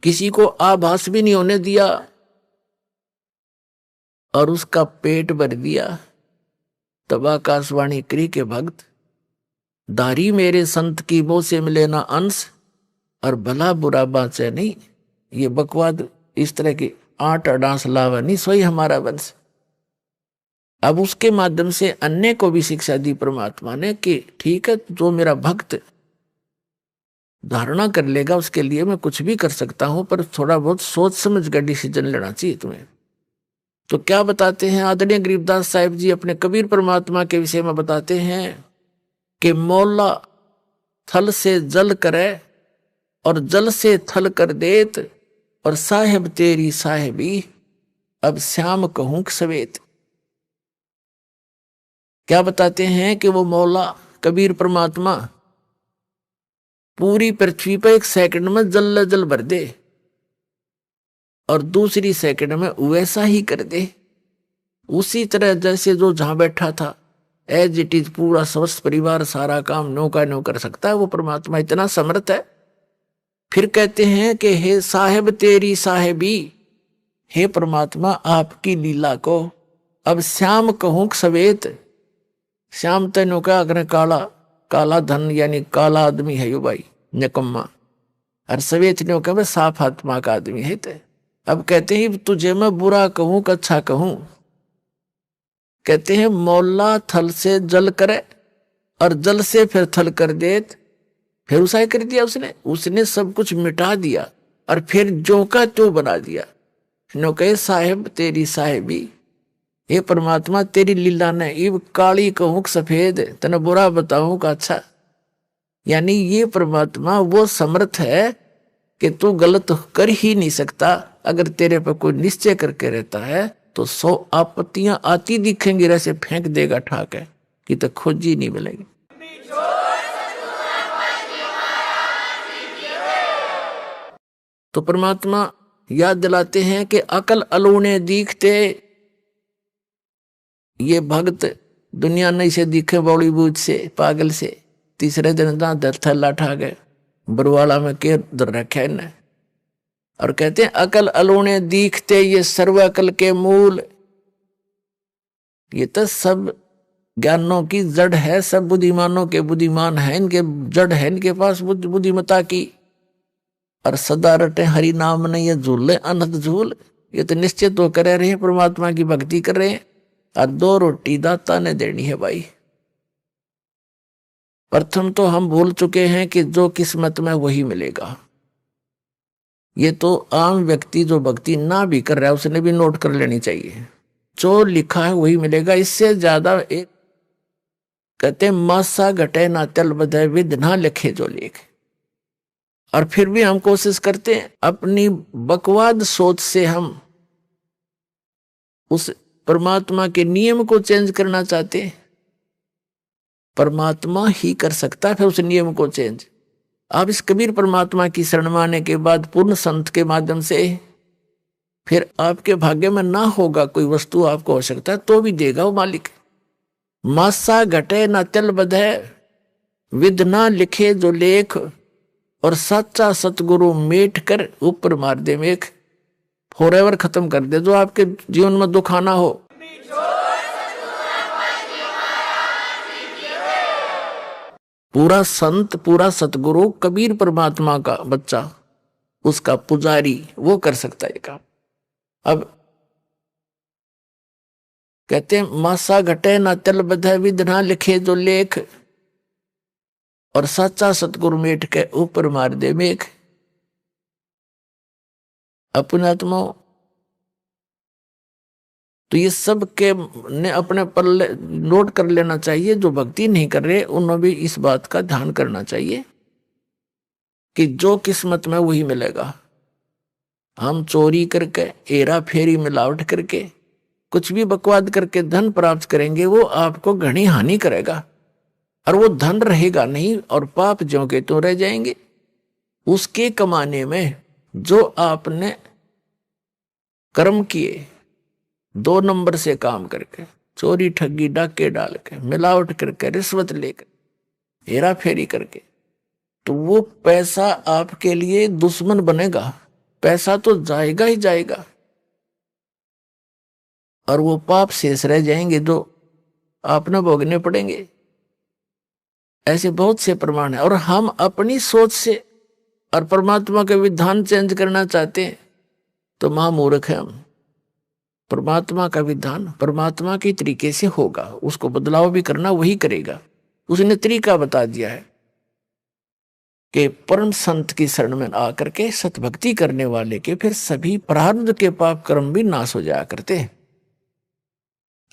किसी को आभास भी नहीं होने दिया, और उसका पेट भर दिया। तब आकाशवाणी करी के भक्त, दारी मेरे संत की मोह से मिले ना अंश, और भला बुरा बाँचे नहीं। ये बकवाद इस तरह की 8 अडांस लावा नहीं, सोई हमारा वंश। अब उसके माध्यम से अन्य को भी शिक्षा दी परमात्मा ने कि ठीक है, जो मेरा भक्त धारणा कर लेगा उसके लिए मैं कुछ भी कर सकता हूं, पर थोड़ा बहुत सोच समझ कर डिसीजन लेना चाहिए तुम्हें। तो क्या बताते हैं आदरणीय गरीबदास साहिब जी अपने कबीर परमात्मा के विषय में बताते हैं कि मौला थल से जल करे और जल से थल कर देत, और साहेब तेरी साहेबी अब श्याम कहूं सवेत। क्या बताते हैं कि वो मौला कबीर परमात्मा पूरी पृथ्वी पर 1 सेकंड में जल भर दे, और दूसरी सेकंड में वैसा ही कर दे, उसी तरह जैसे जो जहां बैठा था एज इट इज पूरा समस्त परिवार सारा काम नो का नो कर सकता है। वो परमात्मा इतना समर्थ है। फिर कहते हैं कि हे साहेब तेरी साहेबी, हे परमात्मा आपकी लीला को अब श्याम कहूं सवेत। श्याम तेनो का अगर काला काला धन यानी काला आदमी है यो भाई निकम्मा, और सवेत ने कहा साफ आत्मा का आदमी है। ते अब कहते हैं तुझे मैं बुरा कहूं कि अच्छा कहूं। कहते हैं मौला थल से जल करे और जल से फिर थल कर देत, फिर उसा कर दिया उसने सब कुछ मिटा दिया और फिर जो का त्यों बना दिया। नो कहे साहेब तेरी साहेबी, हे परमात्मा तेरी लीला ने इब काली कहूं सफेद, तने बुरा बताऊं का अच्छा। यानी ये परमात्मा वो समर्थ है कि तू गलत कर ही नहीं सकता। अगर तेरे पर कोई निश्चय करके रहता है तो 100 आपत्तियां आती दिखेंगी, ऐसे फेंक देगा ठाक है कि तो खोजी नहीं मिलेगी। तो परमात्मा याद दिलाते हैं कि अकल अलूने दिखते, ये भक्त दुनिया नहीं से दिखे बॉलीवुड से पागल से। तीसरे दिन थल्ला ठा गए बरवाला में के दर रखे ने, और कहते हैं अकल अलूने दिखते ये सर्व अकल के मूल। ये तो सब ज्ञानों की जड़ है, सब बुद्धिमानों के बुद्धिमान है, इनके जड़ है इनके पास बुद्धिमता की। और सदा रटे हरि नाम ने ये झूले अनंत झूल। ये तो निश्चित तो कर रहे हैं परमात्मा की भक्ति कर रहे हैं, और 2 रोटी दाता ने देनी है भाई। प्रथम तो हम भूल चुके हैं कि जो किस्मत में वही मिलेगा। ये तो आम व्यक्ति जो भक्ति ना भी कर रहा है उसने भी नोट कर लेनी चाहिए, जो लिखा है वही मिलेगा। इससे ज्यादा एक कहते मासा घटे ना तल बधे विद ना लिखे जो लेख। और फिर भी हम कोशिश करते हैं अपनी बकवाद सोच से हम उस परमात्मा के नियम को चेंज करना चाहते हैं। परमात्मा ही कर सकता है फिर उस नियम को चेंज। आप इस कबीर परमात्मा की शरण में आने के बाद पूर्ण संत के माध्यम से फिर आपके भाग्य में ना होगा कोई वस्तु आपको हो सकता है तो भी देगा वो मालिक। मासा घटे ना तल बधे विद ना लिखे जो लेख, और सच्चा सतगुरु मेट कर ऊपर मार दे मेख। फॉरएवर खत्म कर दे जो आपके जीवन में दुख आना हो। पूरा संत पूरा सतगुरु कबीर परमात्मा का बच्चा उसका पुजारी वो कर सकता है काम। अब कहते हैं मासा घटे ना तल बधे विध ना लिखे जो लेख, और सच्चा सतगुरु मेट के ऊपर मार दे मेघ। अपने आत्मा तो ये सब के ने अपने पल्ले नोट कर लेना चाहिए। जो भक्ति नहीं कर रहे उन्हें भी इस बात का ध्यान करना चाहिए कि जो किस्मत में वही मिलेगा। हम चोरी करके, हेरा फेरी, मिलावट करके, कुछ भी बकवाद करके धन प्राप्त करेंगे, वो आपको घनी हानि करेगा और वो धन रहेगा नहीं, और पाप ज्यों के त्यों रह जाएंगे। उसके कमाने में जो आपने कर्म किए, 2 नंबर से काम करके, चोरी ठगी डाके डाल के, मिलावट करके, रिश्वत लेकर, हेरा फेरी करके, तो वो पैसा आपके लिए दुश्मन बनेगा। पैसा तो जाएगा ही जाएगा और वो पाप शेष रह जाएंगे जो आपने भोगने पड़ेंगे। ऐसे बहुत से प्रमाण है। और हम अपनी सोच से और परमात्मा के विधान चेंज करना चाहते हैं तो महामूर्ख है हम। परमात्मा का विधान परमात्मा के तरीके से होगा, उसको बदलाव भी करना वही करेगा। उसने तरीका बता दिया है कि परम संत की शरण में आकर के सतभक्ति करने वाले के फिर सभी प्रारब्ध के पाप कर्म भी नाश हो जाया करते हैं।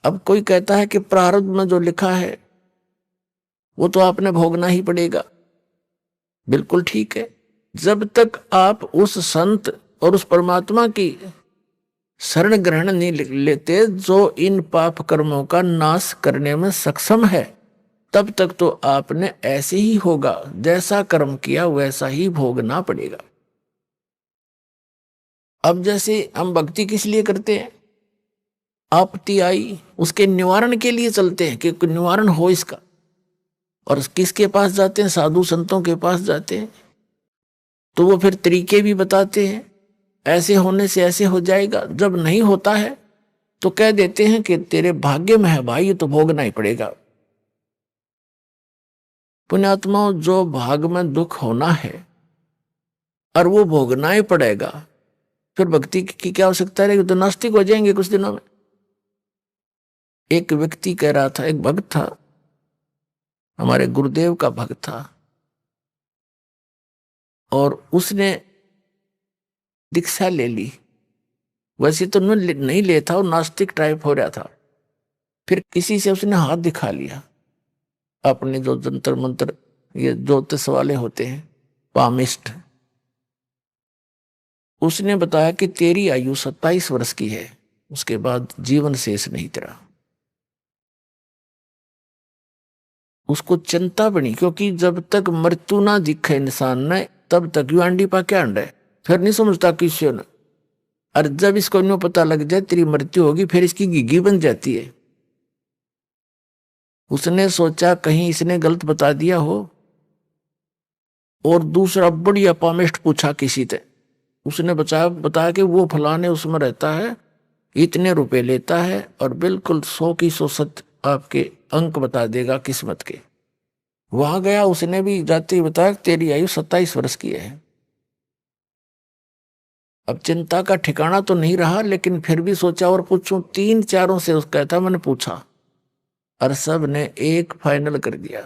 अब कोई कहता है कि प्रारब्ध में जो लिखा है वो तो आपने भोगना ही पड़ेगा। बिल्कुल ठीक है, जब तक आप उस संत और उस परमात्मा की शरण ग्रहण नहीं लेते जो इन पाप कर्मों का नाश करने में सक्षम है, तब तक तो आपने ऐसे ही होगा, जैसा कर्म किया वैसा ही भोगना पड़ेगा। अब जैसे हम भक्ति किस लिए करते हैं, आपत्ति आई उसके निवारण के लिए चलते हैं कि निवारण हो इसका, और किसके पास जाते हैं, साधु संतों के पास जाते हैं, तो वो फिर तरीके भी बताते हैं, ऐसे होने से ऐसे हो जाएगा। जब नहीं होता है तो कह देते हैं कि तेरे भाग्य में है भाई, ये तो भोगना ही पड़ेगा। पुण्यात्माओं, जो भाग में दुख होना है और वो भोगना ही पड़ेगा, फिर भक्ति की क्या आवश्यकता रहेगी, तो नास्तिक हो जाएंगे कुछ दिनों में। एक व्यक्ति कह रहा था, एक भक्त था, हमारे गुरुदेव का भक्त था, और उसने दीक्षा ले ली। वैसे तो नहीं लेता, वो नास्तिक टाइप हो रहा था। फिर किसी से उसने हाथ दिखा लिया, अपने जो जंतर मंत्र ये ज्योतिष वाले होते हैं, पामिस्ट, उसने बताया कि तेरी आयु 27 वर्ष की है, उसके बाद जीवन शेष नहीं तेरा। उसको चिंता बनी, क्योंकि जब तक मृत्यु ना दिखे इंसान ने तब तक यू अंडी पा क्या अंडा है, फिर नहीं समझता किसी ने। और जब इसको न्यू पता लग जाए तेरी मृत्यु होगी, फिर इसकी घिघी बन जाती है। उसने सोचा कहीं इसने गलत बता दिया हो, और दूसरा बढ़िया पामिस्ट पूछा किसी से, उसने बताया कि वो फलाने उसमें रहता है, इतने रुपए लेता है और बिल्कुल 100 की 100 सच आपके अंक बता देगा किस्मत के। वहां गया, उसने भी जाते ही बताया तेरी आयु 27 वर्ष की है। अब चिंता का ठिकाना तो नहीं रहा, लेकिन फिर भी सोचा और पूछूं, 3-4 से उसका था, मैंने पूछा और सब ने एक फाइनल कर दिया।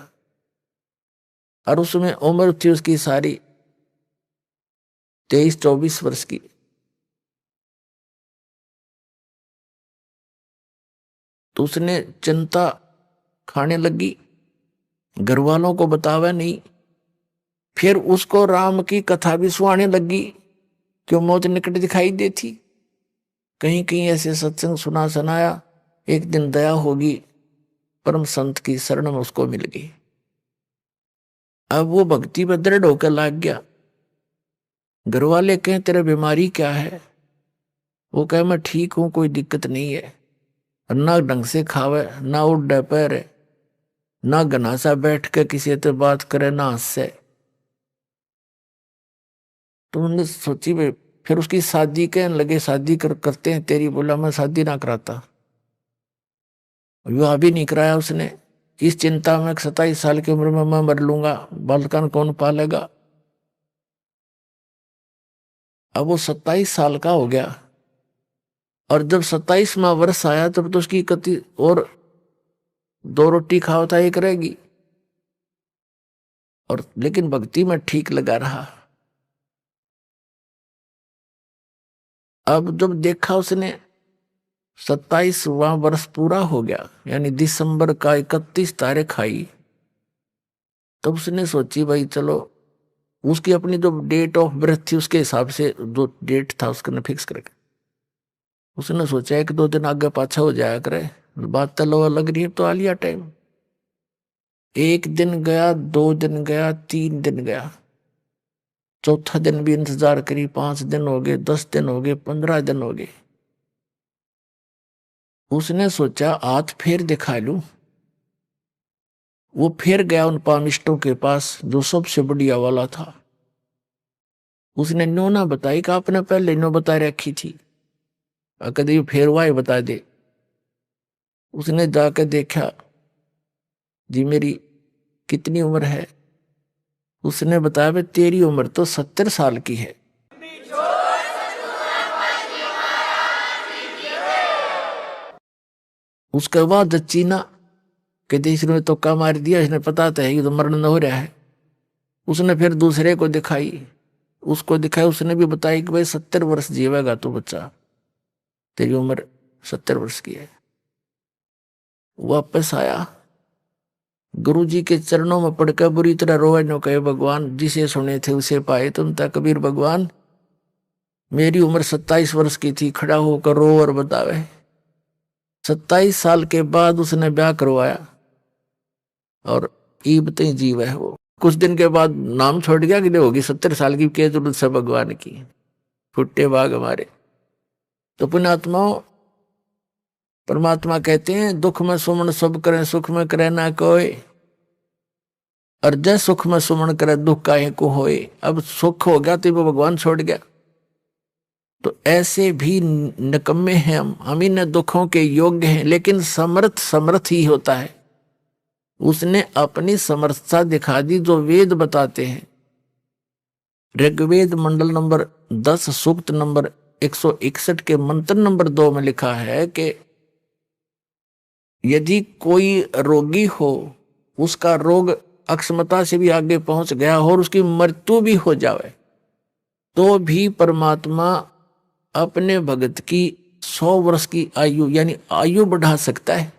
और उसमें उम्र थी उसकी सारी 23-24 वर्ष की। तो उसने चिंता खाने लगी, घर वालों को बतावा नहीं। फिर उसको राम की कथा भी सुहाने लगी, क्यों मौत निकट दिखाई देती। कहीं कहीं ऐसे सत्संग सुनाया, एक दिन दया होगी, परम संत की शरण में उसको मिल गई। अब वो भक्ति में दृढ़ होकर लाग गया। घर वाले कहें तेरा बीमारी क्या है, वो कहे मैं ठीक हूं, कोई दिक्कत नहीं है। ना ढंग से खावे, ना उठ पैर, ना घनासा बैठ के किसी से बात करे, ना हंसे। तो उन्होंने सोची भाई, फिर उसकी शादी कहने लगे शादी करते हैं तेरी। बोला मैं शादी ना कराता, विवाह भी नहीं कराया उसने। इस चिंता में 27 साल की उम्र में मैं मर लूंगा, बालकन कौन पालेगा। अब वो 27 साल का हो गया और जब 27वां वर्ष आया तब तो उसकी कति और 2 रोटी खाओ था, 1 रहेगी। और लेकिन भक्ति में ठीक लगा रहा। अब जब देखा उसने 27वां वर्ष पूरा हो गया, यानी दिसंबर का 31 तारीख आई, तब उसने सोची भाई चलो, उसकी अपनी जो डेट ऑफ बर्थ थी उसके हिसाब से जो डेट था उसने फिक्स करके उसने सोचा 1-2 दिन आगे पाछा हो जाया करे, बात तो लग रही है तो आ लिया टाइम। 1 दिन गया, 2 दिन गया, 3 दिन गया, चौथा दिन भी इंतजार करी, 5 दिन हो गए, 10 दिन हो गए, 15 दिन हो गए। उसने सोचा हाथ फेर दिखा लूं। वो फिर गया उन पामिस्टों के पास जो सबसे बढ़िया वाला था। उसने नो ना बताई कि आपने पहले नो बता रखी थी, कभी फिर वाई बता दे। उसने जाकर देखा, जी मेरी कितनी उम्र है? उसने बताया भाई तेरी उम्र तो 70 साल की है। उसके बाद चीना के देश ने तो का मार दिया, इसने पता था ये तो मरण हो रहा है। उसने फिर दूसरे को दिखाई, उसको दिखाई, उसने भी बताया कि भाई 70 वर्ष जीवेगा तू बच्चा, तेरी उम्र 70 वर्ष की है। वापस आया, गुरुजी के चरणों में पड़कर बुरी तरह रोए, नो कहे भगवान जिसे सुने थे उसे पाए तुम ता कबीर भगवान, मेरी उम्र 27 वर्ष की थी, खड़ा होकर रो और बतावे। 27 साल के बाद उसने ब्याह करवाया और ईब तई जीव है वो। कुछ दिन के बाद नाम छोड़ गया कि होगी 70 साल की, क्या जरूरत से भगवान की, फुट्टे बाग हमारे। तो पुण्यात्माओं, परमात्मा कहते हैं दुख में सुमन सब करें, सुख में करे ना कोई, और जय सुख में सुमन करे दुख काहे को होए। अब सुख हो गया तो वो भगवान छोड़ गया। तो ऐसे भी निकम्मे हैं हम इन दुखों के योग्य हैं, लेकिन समर्थ ही होता है। उसने अपनी समर्थता दिखा दी जो वेद बताते हैं। ऋग्वेद मंडल नंबर 10 सूक्त नंबर 161 के मंत्र नंबर 2 में लिखा है कि यदि कोई रोगी हो, उसका रोग अक्षमता से भी आगे पहुंच गया हो और उसकी मृत्यु भी हो जाए, तो भी परमात्मा अपने भगत की 100 वर्ष की आयु यानी आयु बढ़ा सकता है,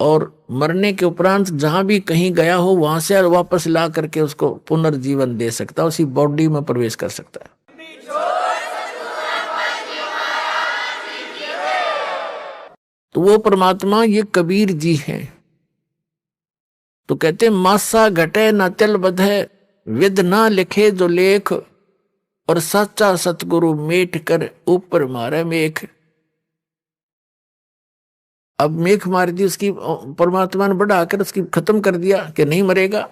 और मरने के उपरांत जहां भी कहीं गया हो वहां से वापस ला करके उसको पुनर्जीवन दे सकता है, उसी बॉडी में प्रवेश कर सकता है। तो वो परमात्मा ये कबीर जी हैं। तो कहते मासा घटे न तिल बधे, विद ना लिखे जो लेख, और सच्चा सतगुरु मेट कर ऊपर मारे मेख। अब मेख मार दी उसकी, परमात्मा ने बढ़ाकर उसकी खत्म कर दिया कि नहीं मरेगा।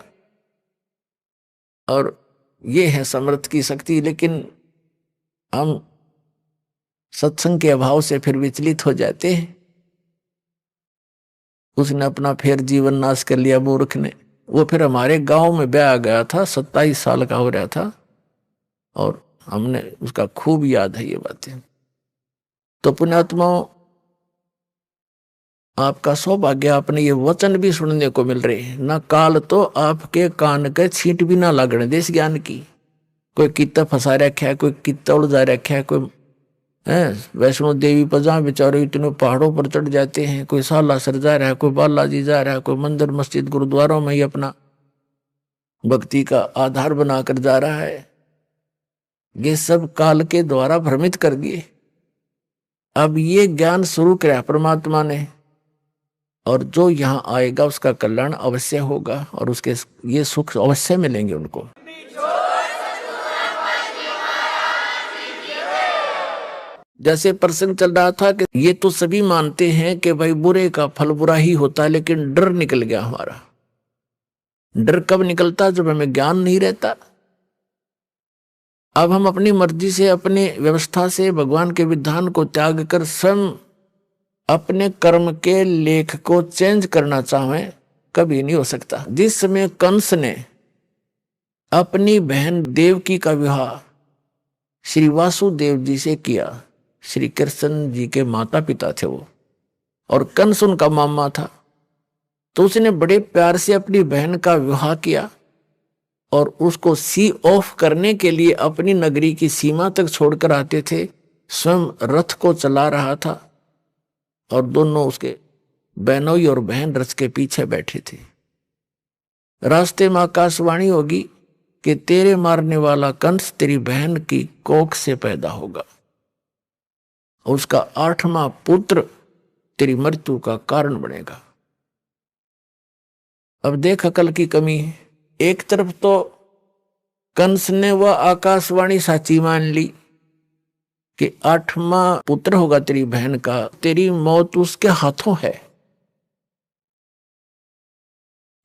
और ये है समर्थ की शक्ति। लेकिन हम सत्संग के अभाव से फिर विचलित हो जाते हैं। उसने अपना फिर जीवन नाश कर लिया मूर्ख ने। वो फिर हमारे गांव में ब्याह गया था, 27 साल का हो रहा था, और हमने उसका खूब याद है ये बातें। तो पुण्यात्माओं, आपका सौभाग्य, आपने ये वचन भी सुनने को मिल रहे हैं। ना काल तो आपके कान के छींट भी ना लगने दे इस ज्ञान की। कोई कितना फंसा रखा है, कोई कितना उलझा रखा है, कोई वैष्णो देवी पर जहाँ बेचारे इतने पहाड़ों पर चढ़ जाते हैं, कोई सालासर जा रहा है, कोई बालाजी जा रहा है, कोई मंदिर मस्जिद गुरुद्वारों में ही अपना भक्ति का आधार बनाकर जा रहा है। ये सब काल के द्वारा भ्रमित कर दिए। अब ये ज्ञान शुरू किया परमात्मा ने, और जो यहाँ आएगा उसका कल्याण अवश्य होगा, और उसके ये सुख अवश्य मिलेंगे उनको। जैसे प्रसंग चल रहा था कि ये तो सभी मानते हैं कि भाई बुरे का फल बुरा ही होता है, लेकिन डर निकल गया हमारा। डर कब निकलता? जब हमें ज्ञान नहीं रहता। अब हम अपनी मर्जी से, अपने व्यवस्था से भगवान के विधान को त्याग कर स्वयं अपने कर्म के लेख को चेंज करना चाहें, कभी नहीं हो सकता। जिस समय कंस ने अपनी बहन देवकी का विवाह श्री वासुदेव जी से किया, श्री कृष्ण जी के माता पिता थे वो, और कंस उनका मामा था। तो उसने बड़े प्यार से अपनी बहन का विवाह किया और उसको सी ऑफ करने के लिए अपनी नगरी की सीमा तक छोड़कर आते थे। स्वयं रथ को चला रहा था और दोनों उसके बहनोई और बहन रथ के पीछे बैठे थे। रास्ते में आकाशवाणी होगी कि तेरे मारने वाला कंस तेरी बहन की कोख से पैदा होगा, उसका 8वां पुत्र तेरी मृत्यु का कारण बनेगा। अब देख अकल की कमी है। एक तरफ तो कंस ने वह आकाशवाणी साची मान ली कि 8वां पुत्र होगा तेरी बहन का, तेरी मौत उसके हाथों है,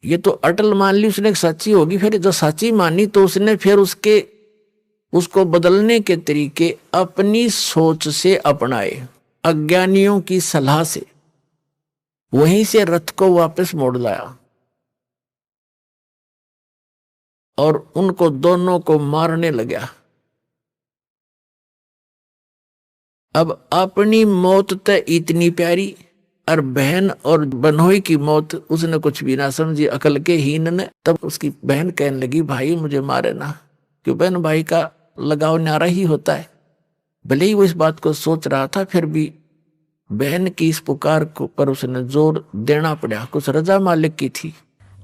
ये तो अटल मान ली उसने सच्ची होगी। फिर जो सच्ची मानी तो उसने फिर उसको बदलने के तरीके अपनी सोच से अपनाए, अज्ञानियों की सलाह से। वहीं से रथ को वापस मोड़ लाया और उनको दोनों को मारने लगा। अब अपनी मौत तो इतनी प्यारी, और बहन और बनोई की मौत उसने कुछ भी ना समझी, अकल के हीन ने। तब उसकी बहन कहने लगी, भाई मुझे मारे ना, क्यों बहन भाई का लगाव न्यारा ही होता है। भले ही वो इस बात को सोच रहा था, फिर भी बहन की इस पुकार को पर उसने जोर देना पड़ा, कुछ रजा मालिक की थी।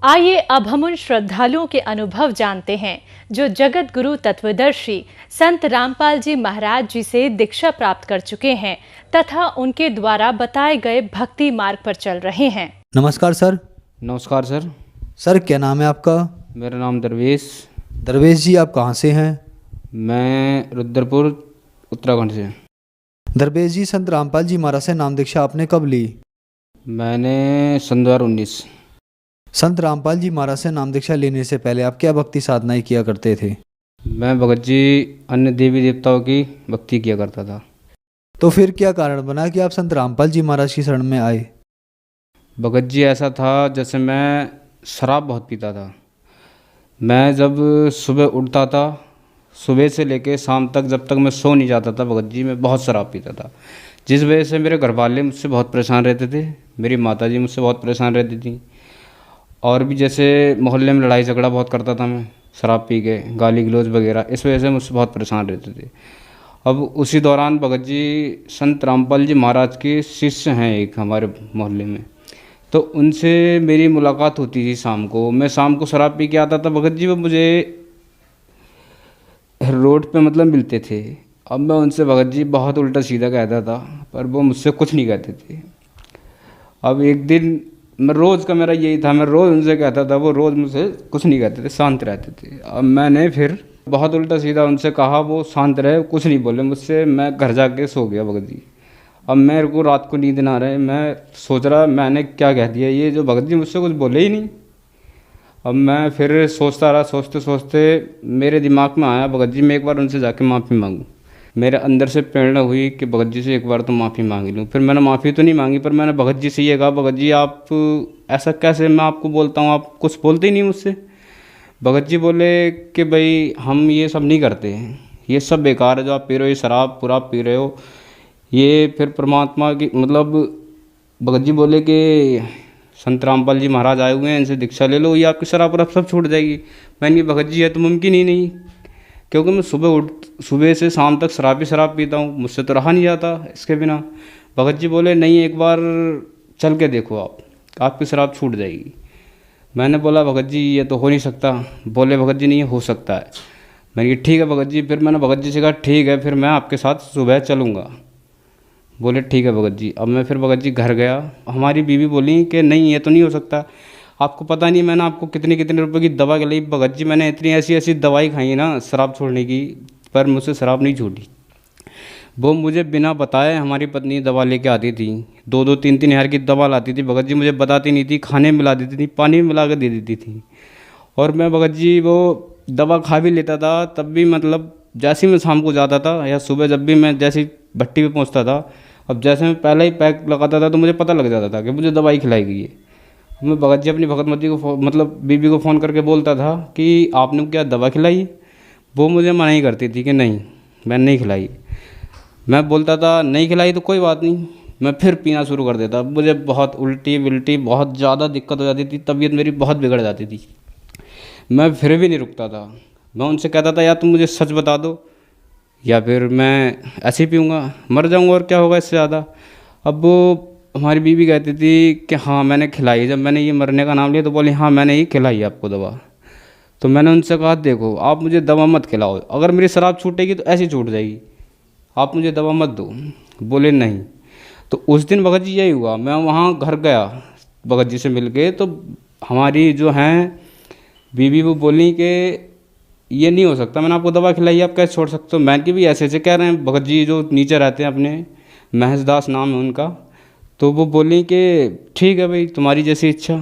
आइए अब हम उन श्रद्धालुओं के अनुभव जानते हैं जो जगत गुरु तत्वदर्शी संत रामपाल जी महाराज जी से दीक्षा प्राप्त कर चुके हैं तथा उनके द्वारा बताए गए भक्ति मार्ग पर चल रहे हैं। नमस्कार सर। नमस्कार सर। सर क्या नाम है आपका? मेरा नाम दरवेश। दरवेश जी आप कहाँ से हैं? मैं रुद्रपुर उत्तराखंड से। दरवेश जी संत रामपाल जी महाराज से नाम दीक्षा आपने कब ली? मैंने सन 2019। संत रामपाल जी महाराज से नाम दीक्षा लेने से पहले आप क्या भक्ति साधनाएं किया करते थे? मैं भगत जी अन्य देवी देवताओं की भक्ति किया करता था। तो फिर क्या कारण बना कि आप संत रामपाल जी महाराज की शरण में आए? भगत जी ऐसा था, जैसे मैं शराब बहुत पीता था। मैं जब सुबह उठता था, सुबह से लेके शाम तक जब तक मैं सो नहीं जाता था, भगत जी मैं बहुत शराब पीता था, जिस वजह से मेरे घर वाले मुझसे बहुत परेशान रहते थे, मेरी माता जी मुझसे बहुत परेशान रहती थी। और भी जैसे मोहल्ले में लड़ाई झगड़ा बहुत करता था मैं शराब पी के, गाली गलौज वगैरह, इस वजह से मुझसे बहुत परेशान रहते थे। अब उसी दौरान भगत जी संत रामपाल जी महाराज के शिष्य हैं एक हमारे मोहल्ले में, तो उनसे मेरी मुलाकात होती थी शाम को। मैं शाम को शराब पी के आता था भगत जी, वो मुझे रोड पे मतलब मिलते थे। अब मैं उनसे भगत जी बहुत उल्टा सीधा कहता था, पर वो मुझसे कुछ नहीं कहते थे। अब एक दिन मैं रोज़ का मेरा यही था, मैं रोज़ उनसे कहता था, वो रोज़ मुझसे कुछ नहीं कहते थे, शांत रहते थे। अब मैंने फिर बहुत उल्टा सीधा उनसे कहा, वो शांत रहे, कुछ नहीं बोले मुझसे। मैं घर जाके सो गया भगत जी। अब मेरे को रात को नींद ना रहे, मैं सोच रहा मैंने क्या कह दिया, ये जो भगत जी मुझसे कुछ बोले ही नहीं। अब मैं फिर सोचता रहा, सोचते सोचते मेरे दिमाग में आया, भगत जी मैं एक बार उनसे जाके माफ़ी मांगूं। मेरे अंदर से प्रेरणा हुई कि भगत जी से एक बार तो माफ़ी मांग लूँ। फिर मैंने माफ़ी तो नहीं मांगी, पर मैंने भगत जी से ये कहा, भगत जी आप ऐसा कैसे, मैं आपको बोलता हूँ आप कुछ बोलते ही नहीं मुझसे। भगत जी बोले कि भाई हम ये सब नहीं करते हैं, ये सब बेकार है जो आप पी रहे हो, ये शराब पूरा पी रहे हो, ये फिर परमात्मा की मतलब। भगत जी बोले कि संत रामपाल जी महाराज आए हुए हैं, इनसे दीक्षा ले लो, ये आपकी शराब पूरा सब छूट जाएगी। मैंने कहा भगत जी ये तो मुमकिन ही नहीं, क्योंकि मैं सुबह से शाम तक शराब पीता हूँ, मुझसे तो रहा नहीं जाता इसके बिना। भगत जी बोले नहीं, एक बार चल के देखो आप, आपकी शराब छूट जाएगी। मैंने बोला भगत जी ये तो हो नहीं सकता। बोले भगत जी नहीं हो सकता है। मैंने कहा ठीक है भगत जी। फिर मैंने भगत जी से कहा ठीक है, फिर मैं आपके साथ सुबह चलूँगा। बोले ठीक है भगत जी। अब मैं फिर भगत जी घर गया, हमारी बीवी बोली कि नहीं ये तो नहीं हो सकता, आपको पता नहीं मैंने आपको कितने कितने रुपए की दवा खिलाई। भगत जी मैंने इतनी ऐसी ऐसी दवाई खाई है ना शराब छोड़ने की, पर मुझसे शराब नहीं छूटी। वो मुझे बिना बताए हमारी पत्नी दवा लेके आती थी, 2-2, 3-3 हज़ार की दवा लाती थी। भगत जी मुझे बताती नहीं थी, खाने में मिला देती थी, पानी में मिला कर दे देती थी। और मैं भगत जी वो दवा खा भी लेता था, तब भी मतलब जैसे ही मैं शाम को जाता था या सुबह जब भी मैं जैसे भट्टी पे पहुंचता था, अब जैसे मैं पहले ही पैक लगाता था तो मुझे पता लग जाता था कि मुझे दवाई खिलाई गई है। मैं भगत जी अपनी भगतमती को मतलब बीबी को फ़ोन करके बोलता था कि आपने क्या दवा खिलाई? वो मुझे मना ही करती थी कि नहीं मैंने नहीं खिलाई। मैं बोलता था नहीं खिलाई तो कोई बात नहीं, मैं फिर पीना शुरू कर देता। मुझे बहुत उल्टी बिल्टी बहुत ज़्यादा दिक्कत हो जाती थी, तबीयत मेरी बहुत बिगड़ जाती थी। मैं फिर भी नहीं रुकता था। मैं उनसे कहता था या तुम मुझे सच बता दो या फिर मैं ऐसे ही पीऊँगा, मर जाऊँगा और क्या होगा इससे ज़्यादा। अब वो हमारी बीवी कहती थी कि हाँ मैंने खिलाई। जब मैंने ये मरने का नाम लिया तो बोली हाँ मैंने ही खिलाई आपको दवा। तो मैंने उनसे कहा देखो आप मुझे दवा मत खिलाओ, अगर मेरी शराब छूटेगी तो ऐसी छूट जाएगी, आप मुझे दवा मत दो। बोले नहीं। तो उस दिन भगत जी यही हुआ, मैं वहाँ घर गया भगत जी से मिल के, तो हमारी जो हैं बीवी वो बोली कि ये नहीं हो सकता, मैंने आपको दवा खिलाई आप कैसे छोड़ सकते हो। मैं कि भी ऐसे कह रहे हैं भगत जी जो नीचे रहते हैं अपने, महेशदास नाम है उनका। तो वो बोली कि ठीक है भाई तुम्हारी जैसी इच्छा,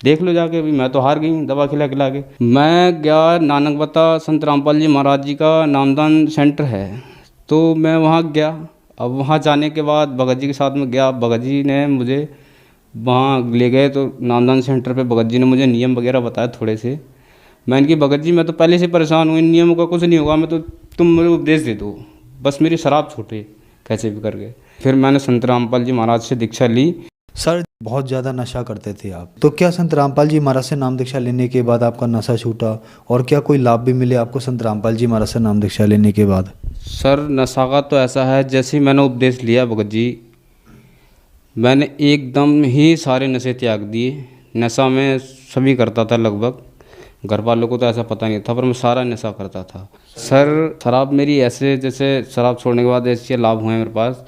देख लो जाके। अभी मैं तो हार गई दवा खिला खिला के। मैं गया नानकबता संत रामपाल जी महाराज जी का नामदान सेंटर है, तो मैं वहाँ गया। अब वहाँ जाने के बाद भगत जी के साथ में गया, भगत जी ने मुझे वहाँ ले गए। तो नामदान सेंटर पे भगत जी ने मुझे नियम वगैरह बताए थोड़े से। मैं इनकी भगत जी मैं तो पहले से परेशान हूँ, इन नियमों का कुछ नहीं होगा, मैं तो तुम मुझे उपदेश दे दो, बस मेरी शराब छूटे कैसे भी करके। फिर मैंने संत रामपाल जी महाराज से दीक्षा ली। सर बहुत ज़्यादा नशा करते थे आप, तो क्या संत रामपाल जी महाराज से नाम दीक्षा लेने के बाद आपका नशा छूटा और क्या कोई लाभ भी मिले आपको संत रामपाल जी महाराज से नाम दीक्षा लेने के बाद? सर नशा का तो ऐसा है, जैसे ही मैंने उपदेश लिया भगत जी, मैंने एकदम ही सारे नशे त्याग दिए। नशा में सभी करता था लगभग, घर वालों को तो ऐसा पता नहीं था, पर मैं सारा नशा करता था। सर शराब मेरी ऐसे, जैसे शराब छोड़ने के बाद ऐसे लाभ हुए मेरे पास।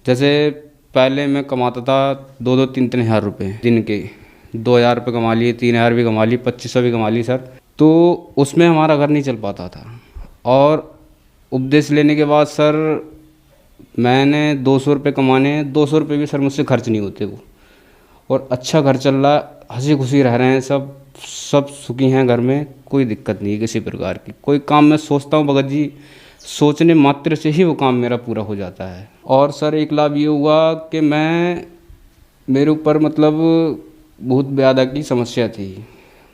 जैसे पहले मैं कमाता था 2-2, 3-3 हज़ार रुपये दिन के, 2,000 रुपये कमा लिए, 3,000 भी कमा लिए, 2,500 भी कमा ली सर। तो उसमें हमारा घर नहीं चल पाता था। और उपदेश लेने के बाद सर मैंने 200 रुपये कमाने, 200 रुपये भी सर मुझसे खर्च नहीं होते वो, और अच्छा घर चल रहा है, हंसी खुशी रह रहे हैं सब सुखी हैं घर में, कोई दिक्कत नहीं है किसी प्रकार की। कोई काम मैं सोचता हूँ भगत जी, सोचने मात्र से ही वो काम मेरा पूरा हो जाता है। और सर एक लाभ ये हुआ कि मेरे ऊपर मतलब भूत ब्यादा की समस्या थी,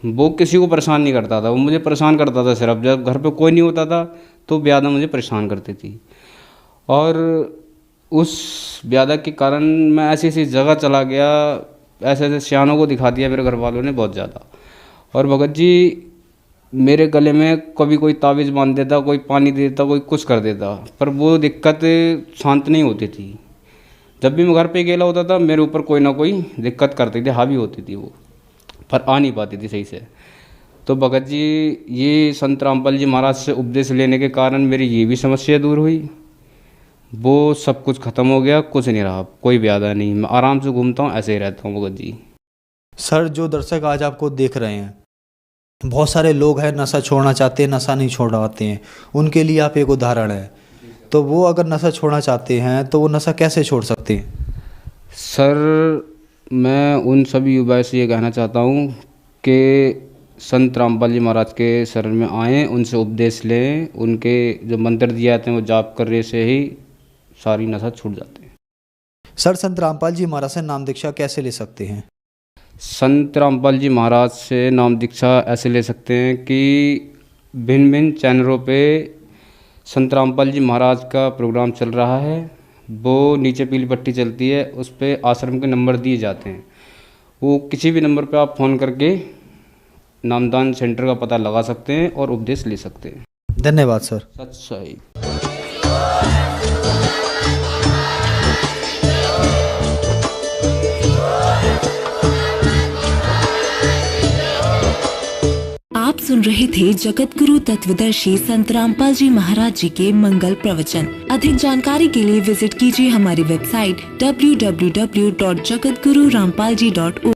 वो किसी को परेशान नहीं करता था, वो मुझे परेशान करता था सिर्फ। जब घर पे कोई नहीं होता था तो ब्यादा मुझे परेशान करती थी, और उस ब्यादा के कारण मैं ऐसी ऐसी जगह चला गया, ऐसे ऐसे सियानों को दिखा दिया मेरे घर वालों ने बहुत ज़्यादा। और भगत जी मेरे गले में कभी कोई ताबीज़ बांध देता, कोई पानी दे देता, कोई कुछ कर देता, पर वो दिक्कत शांत नहीं होती थी। जब भी मैं घर पे अकेला होता था मेरे ऊपर कोई ना कोई दिक्कत करती थी, हावी होती थी वो, पर आ नहीं पाती थी सही से। तो भगत जी ये संत रामपाल जी महाराज से उपदेश लेने के कारण मेरी ये भी समस्या दूर हुई, वो सब कुछ ख़त्म हो गया, कुछ नहीं रहा, कोई ब्यादा नहीं, मैं आराम से घूमता हूँ, ऐसे ही रहता हूँ भगत जी। सर जो दर्शक आज आपको देख रहे हैं, बहुत सारे लोग हैं नशा छोड़ना चाहते हैं, नशा नहीं छोड़ पाते हैं, उनके लिए आप एक उदाहरण है। तो वो अगर नशा छोड़ना चाहते हैं तो वो नशा कैसे छोड़ सकते हैं? सर मैं उन सभी युवाओं से ये कहना चाहता हूँ कि संत रामपाल जी महाराज के शरण में आएँ, उनसे उपदेश लें, उनके जो मंत्र दिए जाते हैं वो जाप करने से ही सारी नशा छूट जाते हैं। सर संत रामपाल जी महाराज से नाम दीक्षा कैसे ले सकते हैं? संत रामपाल जी महाराज से नाम दीक्षा ऐसे ले सकते हैं कि भिन्न भिन्न चैनलों पे संत रामपाल जी महाराज का प्रोग्राम चल रहा है, वो नीचे पीली पट्टी चलती है, उस पर आश्रम के नंबर दिए जाते हैं, वो किसी भी नंबर पे आप फ़ोन करके नामदान सेंटर का पता लगा सकते हैं और उपदेश ले सकते हैं। धन्यवाद सर। सच सही। आप सुन रहे थे जगत गुरु तत्वदर्शी संत रामपाल जी महाराज जी के मंगल प्रवचन। अधिक जानकारी के लिए विजिट कीजिए हमारी वेबसाइट www.jagatgururampalji.org।